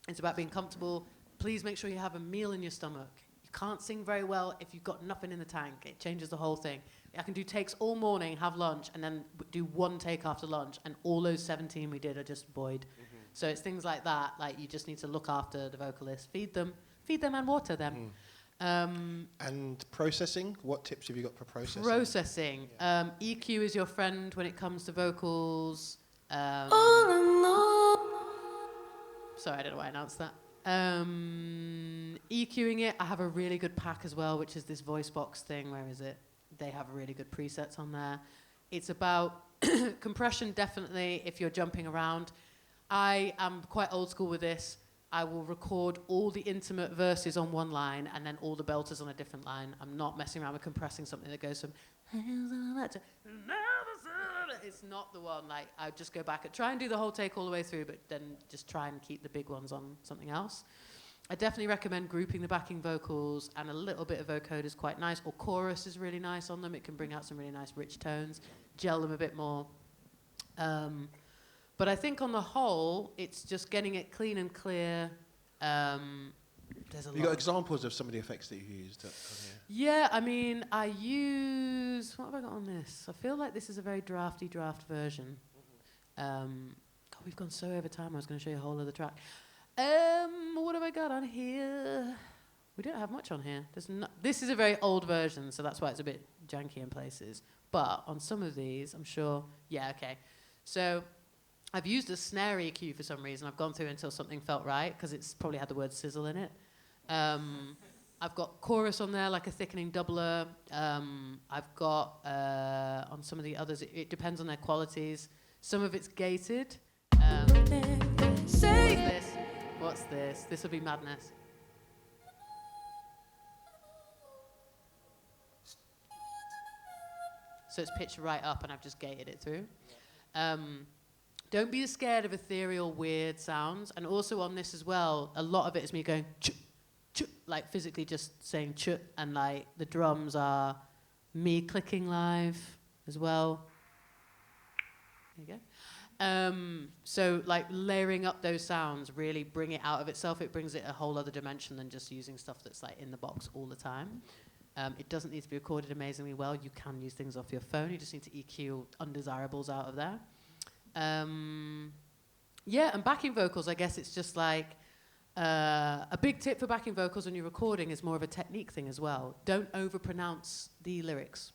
It's about being comfortable. Please make sure you have a meal in your stomach. You can't sing very well if you've got nothing in the tank. It changes the whole thing. I can do takes all morning, have lunch, and then do one take after lunch, and all those 17 we did are just void. So it's things like that. Like you just need to look after the vocalist, feed them and water them. And processing, what tips have you got for processing? Processing. EQ is your friend when it comes to vocals. All I know. Sorry, I don't know why I announced that. EQing it, I have a really good pack as well, which is this voice box thing. Where is it? They have really good presets on there. It's about compression, definitely, if you're jumping around. I am quite old school with this. I will record all the intimate verses on one line and then all the belters on a different line. I'm not messing around with compressing something that goes from... It's not the one. Like, I just go back and try and do the whole take all the way through, but then just try and keep the big ones on something else. I definitely recommend grouping the backing vocals, and a little bit of vocoder is quite nice, or chorus is really nice on them. It can bring out some really nice rich tones, gel them a bit more. But I think on the whole, it's just getting it clean and clear. There's a lot. You got examples of some of the effects that you used on here? Yeah, I mean, I use... What have I got on this? I feel like this is a very draft version. God, we've gone so over time. I was going to show you a whole other track. What have I got on here? We don't have much on here. This is a very old version, so that's why it's a bit janky in places. But on some of these, I'm sure... Yeah, okay. So... I've used a snare EQ for some reason. I've gone through until something felt right, because it's probably had the word sizzle in it. I've got chorus on there, like a thickening doubler. I've got, on some of the others, it depends on their qualities. Some of it's gated. What's this? This will be madness. So it's pitched right up, and I've just gated it through. Don't be scared of ethereal, weird sounds. And also on this as well, a lot of it is me going, ch, ch, like physically just saying ch, and like the drums are me clicking live as well. There you go. So like layering up those sounds really bring it out of itself. It brings it a whole other dimension than just using stuff that's like in the box all the time. It doesn't need to be recorded amazingly well. You can use things off your phone. You just need to EQ undesirables out of there. Yeah, and backing vocals, I guess it's just like a big tip for backing vocals when you're recording is more of a technique thing as well. Don't overpronounce the lyrics.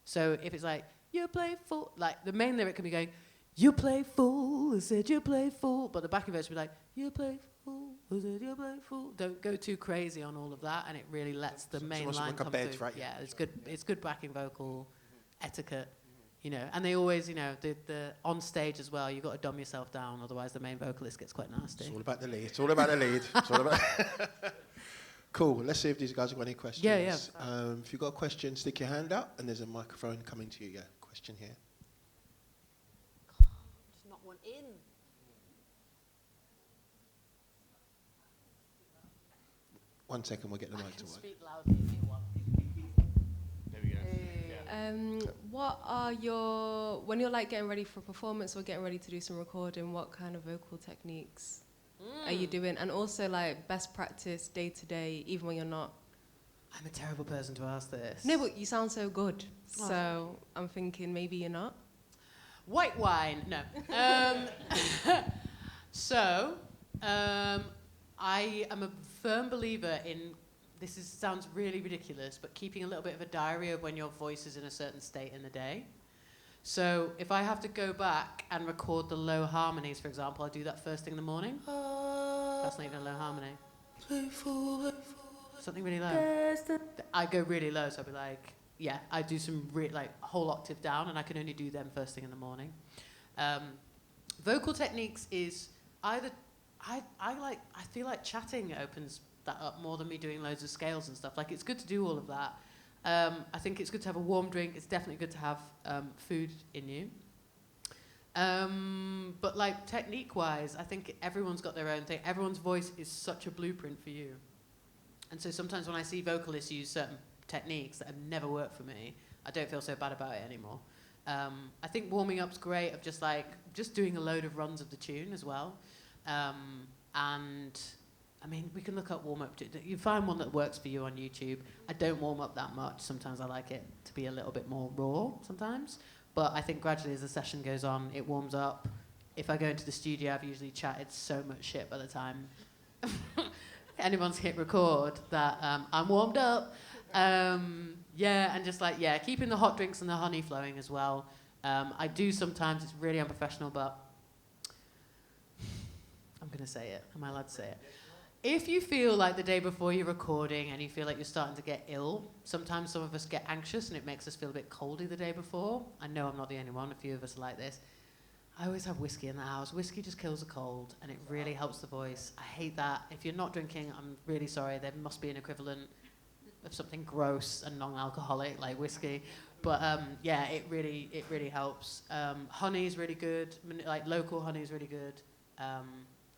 So if it's like, you play fool, like the main lyric can be going, you play fool, I said you play fool, but the backing verse will be like, you play fool, I said you play fool. Don't go too crazy on all of that, and it really lets the main line come through. Right? Yeah, it's good backing vocal etiquette. You know, and they always, you know, the on stage as well, you've got to dumb yourself down, otherwise the main vocalist gets quite nasty. It's all about the lead. It's all about the lead. It's all about Cool. Let's see if these guys have got any questions. Yeah. If you've got a question, stick your hand up, and there's a microphone coming to you. Yeah, question here. There's not one in. One second, we'll get the mic to work. Speak loudly if you want. There we go. What are when you're like getting ready for performance or getting ready to do some recording, what kind of vocal techniques are you doing? And also like best practice day to day, even when you're not. I'm a terrible person to ask this. No, but you sound so good. So I'm thinking maybe you're not. White wine, no. I am a firm believer in, sounds really ridiculous, but keeping a little bit of a diary of when your voice is in a certain state in the day. So if I have to go back and record the low harmonies, for example, I do that first thing in the morning. That's not even a low harmony. Something really low. I go really low, so I'll be like, yeah, I do some like whole octave down, and I can only do them first thing in the morning. Vocal techniques is either, I feel like chatting opens that up more than me doing loads of scales and stuff. Like, it's good to do all of that. I think it's good to have a warm drink. It's definitely good to have food in you. But like technique-wise, I think everyone's got their own thing. Everyone's voice is such a blueprint for you. And so sometimes when I see vocalists use certain techniques that have never worked for me, I don't feel so bad about it anymore. I think warming up's great, of just doing a load of runs of the tune as well. And I mean, we can look up warm up. You find one that works for you on YouTube. I don't warm up that much. Sometimes I like it to be a little bit more raw sometimes. But I think gradually as the session goes on, it warms up. if I go into the studio, I've usually chatted so much shit by the time anyone's hit record that I'm warmed up. Yeah, and just like, yeah, keeping the hot drinks and the honey flowing as well. I do sometimes, it's really unprofessional, but I'm going to say it. Am I allowed to say it? If you feel like the day before you're recording and you feel like you're starting to get ill, sometimes some of us get anxious and it makes us feel a bit coldy the day before. I know I'm not the only one. A few of us are like this. I always have whiskey in the house. Whiskey just kills a cold and it really helps the voice. I hate that. If you're not drinking, I'm really sorry. There must be an equivalent of something gross and non-alcoholic like whiskey. But yeah, it really helps. Honey is really good. Like local honey is really good.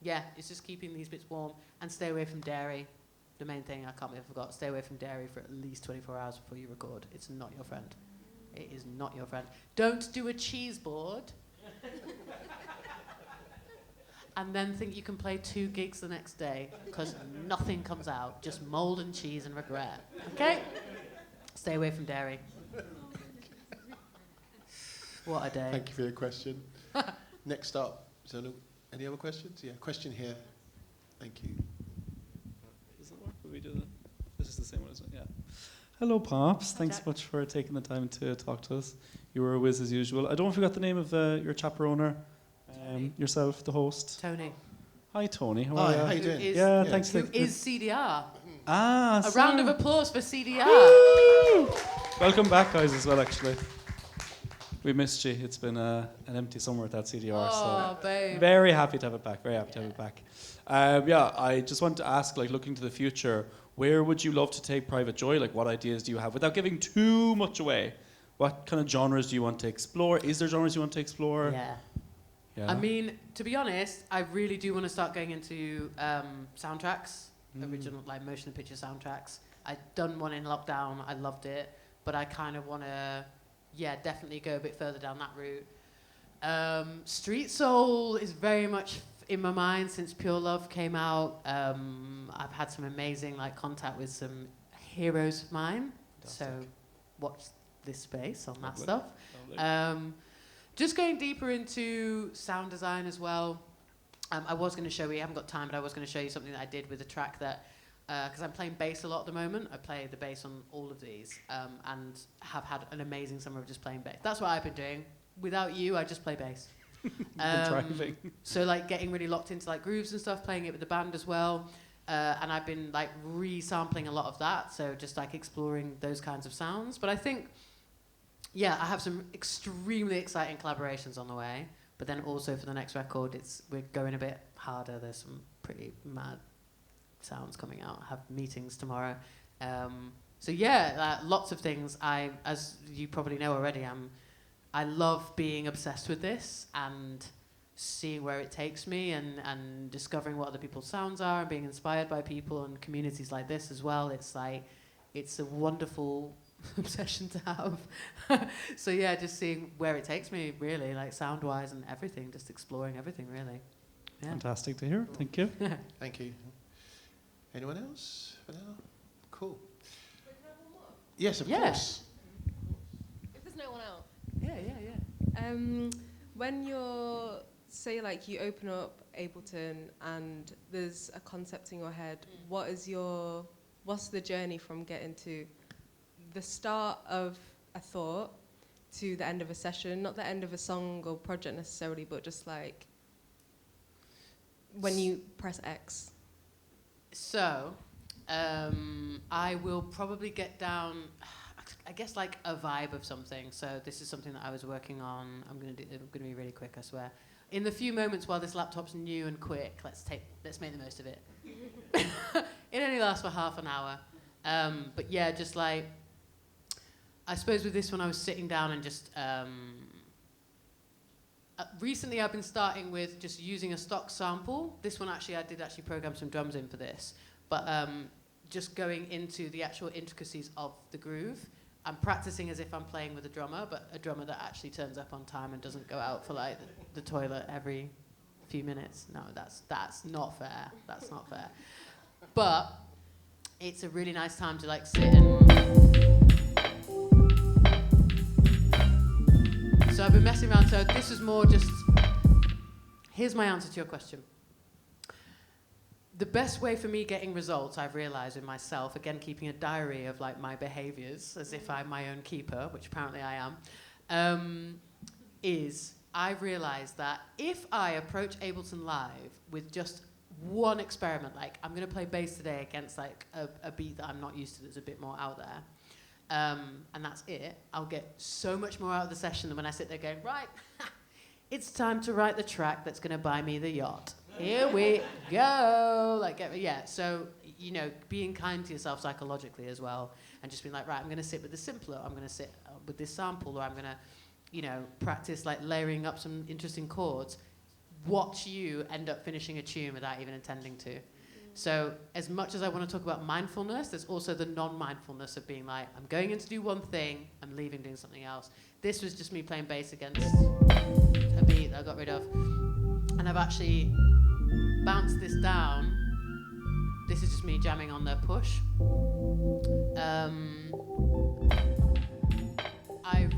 Yeah, it's just keeping these bits warm and stay away from dairy. The main thing, I can't believe I forgot, stay away from dairy for at least 24 hours before you record. It's not your friend. It is not your friend. Don't do a cheese board and then think you can play 2 gigs the next day because nothing comes out, just mold and cheese and regret. Okay? Stay away from dairy. What a day. Thank you for your question. Next up, so any other questions? Yeah, question here. Thank you. Does it work? Will we do that? This is the same one, isn't it? Yeah. Hello, Pops. Thanks so much for taking the time to talk to us. You were a whiz as usual. I don't forget the name of your chaperoner. Yourself, the host. Tony. Hi, Tony. How Hi, are you? how you doing? Yeah, thanks. Who is CDR? Ah, A round of applause for CDR. Welcome back, guys, as well, actually. We missed you. It's been an empty summer without CDR. Oh, so babe. very happy to have it back. Very happy to have it back. Yeah, I just want to ask, like, looking to the future, where would you love to take Private Joy? Like, what ideas do you have? Without giving too much away, what kind of genres do you want to explore? Is there genres you want to explore? Yeah. Yeah. I mean, to be honest, I really do want to start going into soundtracks, original, like motion picture soundtracks. I'd done one in lockdown. I loved it. But I kind of want to, yeah, definitely go a bit further down that route. Street Soul is very much in my mind since Pure Love came out. I've had some amazing like contact with some heroes of mine. Fantastic. So watch this space on that Lovely. stuff. Lovely. Just going deeper into sound design as well. I was going to show you, I haven't got time, but I was going to show you something that I did with a track that, because I'm playing bass a lot at the moment. I play the bass on all of these and have had an amazing summer of just playing bass. That's what I've been doing. Without you, I just play bass. Driving. So like getting really locked into like grooves and stuff, playing it with the band as well. And I've been like re-sampling a lot of that. So just like exploring those kinds of sounds. But I think, yeah, I have some extremely exciting collaborations on the way. But then also for the next record, we're going a bit harder. There's some pretty mad sounds coming out. I have meetings tomorrow. So yeah, lots of things. As you probably know already, I love being obsessed with this and seeing where it takes me and discovering what other people's sounds are and being inspired by people and communities like this as well. It's like, it's a wonderful obsession to have. So yeah, just seeing where it takes me really, like sound-wise and everything, just exploring everything really. Yeah. Fantastic to hear. Thank you. Thank you. Anyone else for now? Cool. Yes, of course. If there's no one else. Yeah. When you're, say, like you open up Ableton and there's a concept in your head, what's the journey from getting to the start of a thought to the end of a session? Not the end of a song or project necessarily, but just like when you press X. So, I will probably get down, I guess, like a vibe of something. So this is something that I was working on. I'm gonna be really quick, I swear. In the few moments while this laptop's new and quick, let's make the most of it. It only lasts for half an hour. But yeah, just like, I suppose with this one I was sitting down and just, recently I've been starting with just using a stock sample. This one actually, I did actually program some drums in for this. But just going into the actual intricacies of the groove. I'm practicing as if I'm playing with a drummer, but a drummer that actually turns up on time and doesn't go out for like the toilet every few minutes. No, that's not fair. That's not fair. But it's a really nice time to like sit and... So I've been messing around, so this is more just Here's my answer to your question. The best way for me getting results, I've realized in myself, again, keeping a diary of like my behaviors, as if I'm my own keeper, which apparently I am, is I've realized that if I approach Ableton Live with just one experiment, like I'm going to play bass today against like a beat that I'm not used to that's a bit more out there, and that's it, I'll get so much more out of the session than when I sit there going, right, it's time to write the track that's going to buy me the yacht. Here we go. Like, yeah, so, you know, being kind to yourself psychologically as well, and just being like, right, I'm going to sit with the simpler, I'm going to sit with this sample, or I'm going to, you know, practice like layering up some interesting chords. Watch you end up finishing a tune without even intending to. So as much as I want to talk about mindfulness, there's also the non-mindfulness of being like, I'm going in to do one thing, I'm leaving doing something else. This was just me playing bass against a beat that I got rid of. And I've actually bounced this down. This is just me jamming on the push. I've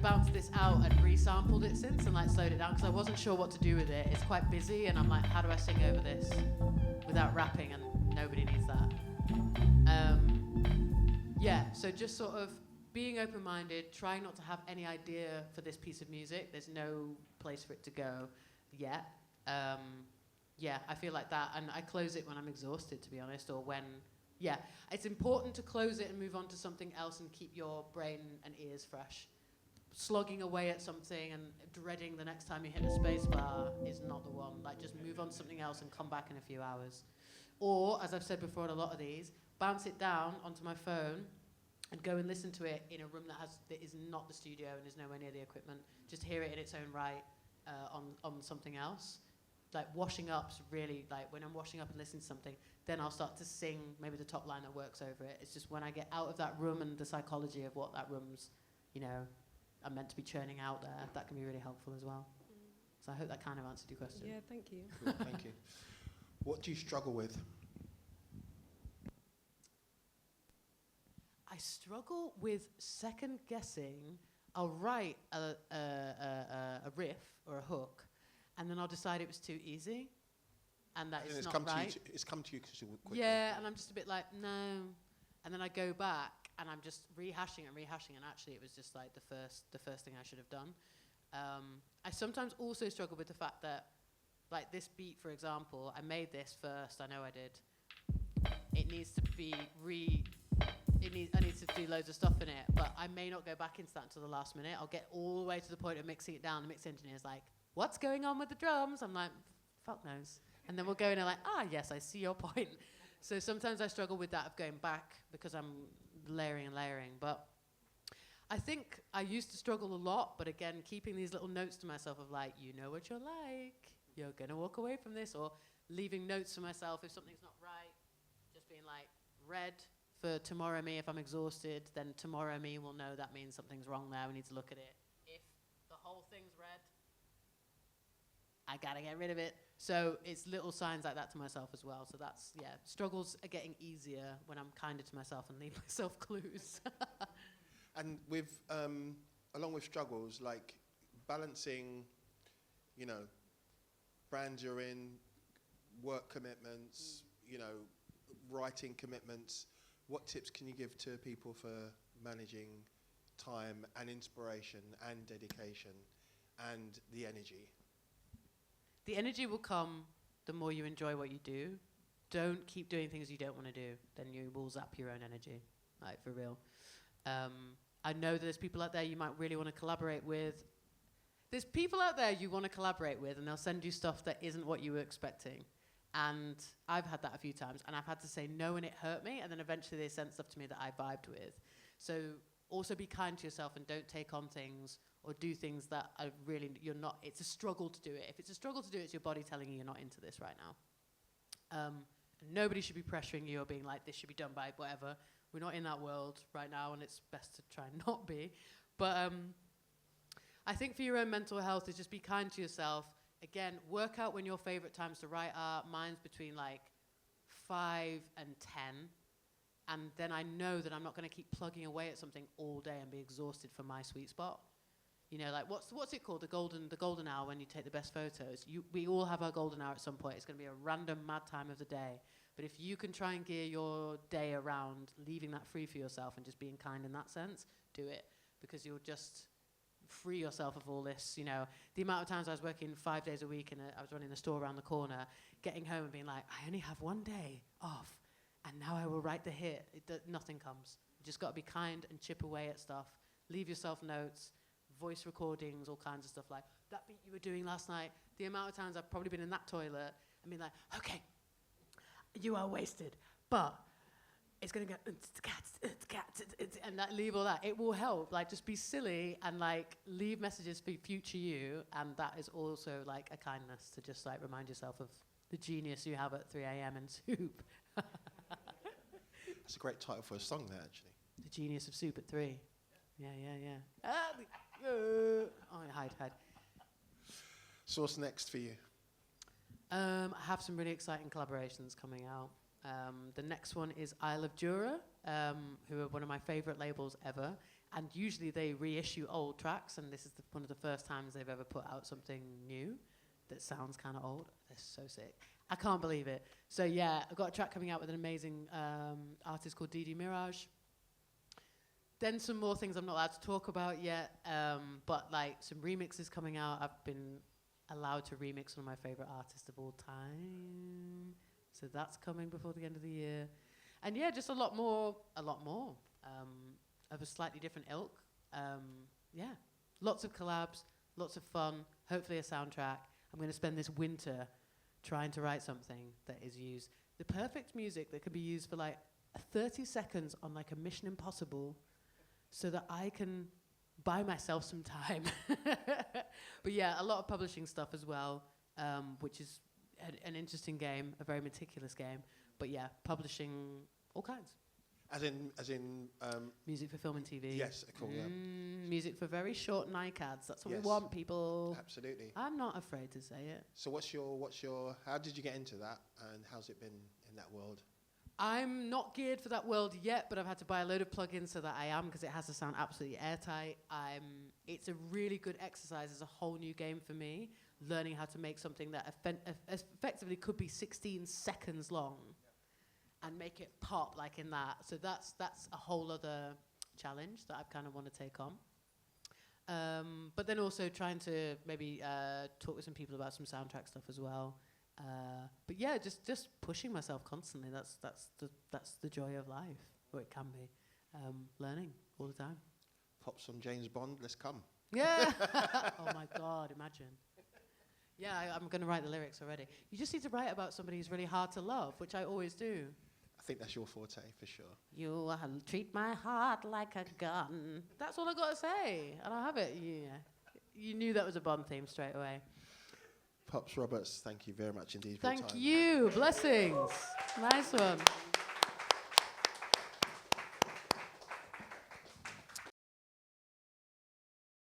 bounced this out and resampled it since and like slowed it down because I wasn't sure what to do with it. It's quite busy and I'm like, how do I sing over this without rapping? And nobody needs that. Yeah, so just sort of being open-minded, trying not to have any idea for this piece of music. There's no place for it to go yet. Yeah, I feel like that, and I close it when I'm exhausted, to be honest, or when, yeah. It's important to close it and move on to something else and keep your brain and ears fresh. Slogging away at something and dreading the next time you hit a space bar is not the one. Like, just move on to something else and come back in a few hours. Or, as I've said before on a lot of these, bounce it down onto my phone and go and listen to it in a room that is not the studio and is nowhere near the equipment. Just hear it in its own right on something else. Like washing up's really, like when I'm washing up and listening to something, then I'll start to sing maybe the top line that works over it. It's just when I get out of that room and the psychology of what that room's, you know, I'm meant to be churning out there, that can be really helpful as well. So I hope that kind of answered your question. Yeah, thank you. Cool, thank you. What do you struggle with? I struggle with second guessing. I'll write a riff or a hook, and then I'll decide it was too easy, and that it's not right. It's come to you quickly. Yeah, and I'm just a bit like, no. And then I go back, and I'm just rehashing, and actually it was just like the first thing I should have done. I sometimes also struggle with the fact that, like this beat, for example, I made this first, I know I did. It needs to be I need to do loads of stuff in it, but I may not go back into that until the last minute. I'll get all the way to the point of mixing it down. The mix engineer's like, what's going on with the drums? I'm like, fuck knows. And then we'll go in and like, yes, I see your point. So sometimes I struggle with that of going back because I'm layering and layering. But I think I used to struggle a lot, but again, keeping these little notes to myself of like, you know what you're like, you're going to walk away from this, or leaving notes for myself if something's not right, just being like, red for tomorrow me, if I'm exhausted, then tomorrow me will know that means something's wrong there, we need to look at it. If the whole thing's red, I gotta get rid of it. So it's little signs like that to myself as well. So that's, yeah, struggles are getting easier when I'm kinder to myself and leave myself clues. And with, along with struggles, like balancing, you know, brands you're in, work commitments, you know, writing commitments, what tips can you give to people for managing time and inspiration and dedication and the energy? The energy will come the more you enjoy what you do. Don't keep doing things you don't want to do. Then you will zap your own energy, like for real. I know there's people out there you might really want to collaborate with. There's people out there you want to collaborate with and they'll send you stuff that isn't what you were expecting. And I've had that a few times, and I've had to say no, and it hurt me, and then eventually they sent stuff to me that I vibed with. So also be kind to yourself and don't take on things or do things that are really, you're not, it's a struggle to do it. If it's a struggle to do it, it's your body telling you you're not into this right now. Nobody should be pressuring you or being like, this should be done by whatever. We're not in that world right now, and it's best to try and not be. But I think for your own mental health is just be kind to yourself. Again, work out when your favorite times to write are. Mine's between like 5 and 10. And then I know that I'm not going to keep plugging away at something all day and be exhausted for my sweet spot. You know, like what's it called? The golden hour when you take the best photos. We all have our golden hour at some point. It's going to be a random mad time of the day. But if you can try and gear your day around leaving that free for yourself and just being kind in that sense, do it, because you'll just free yourself of all this. You know, the amount of times I was working 5 days a week and I was running the store around the corner, getting home and being like, I only have one day off, and now I will write the hit. Nothing comes. You just got to be kind and chip away at stuff. Leave yourself notes. Voice recordings, all kinds of stuff like that beat you were doing last night. The amount of times I've probably been in that toilet and been like, okay, you are wasted, but it's gonna go and like leave all that. It will help. Like just be silly and like leave messages for future you, and that is also like a kindness to just like remind yourself of the genius you have at 3 a.m. in soup. That's a great title for a song there, actually. The genius of soup at 3. Yeah. Oh, hide. So what's next for you? I have some really exciting collaborations coming out. The next one is Isle of Jura, who are one of my favourite labels ever. And usually they reissue old tracks, and this is one of the first times they've ever put out something new that sounds kind of old. They're so sick. I can't believe it. So yeah, I've got a track coming out with an amazing artist called Didi Mirage. Then some more things I'm not allowed to talk about yet, but like some remixes coming out. I've been allowed to remix one of my favorite artists of all time, so that's coming before the end of the year. And yeah, just a lot more of a slightly different ilk. Yeah, lots of collabs, lots of fun. Hopefully a soundtrack. I'm going to spend this winter trying to write something that is used, the perfect music that could be used for like 30 seconds on like a Mission Impossible, so that I can buy myself some time. But yeah, a lot of publishing stuff as well, which is an interesting game, a very meticulous game. But yeah, publishing all kinds. As in. Music for film and TV. Yes, cool. Yeah. Music for very short Nike ads. That's what Yes. we want, people. Absolutely. I'm not afraid to say it. So what's your? How did you get into that, and how's it been in that world? I'm not geared for that world yet, but I've had to buy a load of plugins so that I am, because it has to sound absolutely airtight. It's a really good exercise. It's a whole new game for me, learning how to make something that effectively could be 16 seconds long and make it pop like in that. So that's a whole other challenge that I kind of want to take on. But then also trying to maybe talk with some people about some soundtrack stuff as well. But yeah, just pushing myself constantly. That's the joy of life, or it can be. Learning all the time. Pop some James Bond. Let's come. Yeah. Oh my God, imagine. Yeah, I'm going to write the lyrics already. You just need to write about somebody who's really hard to love, which I always do. I think that's your forte for sure. You treat my heart like a gun. That's all I got to say, and I have it. Yeah. You knew that was a Bond theme straight away. Pops Roberts, thank you very much indeed for your time. Thank you. Blessings. Nice one.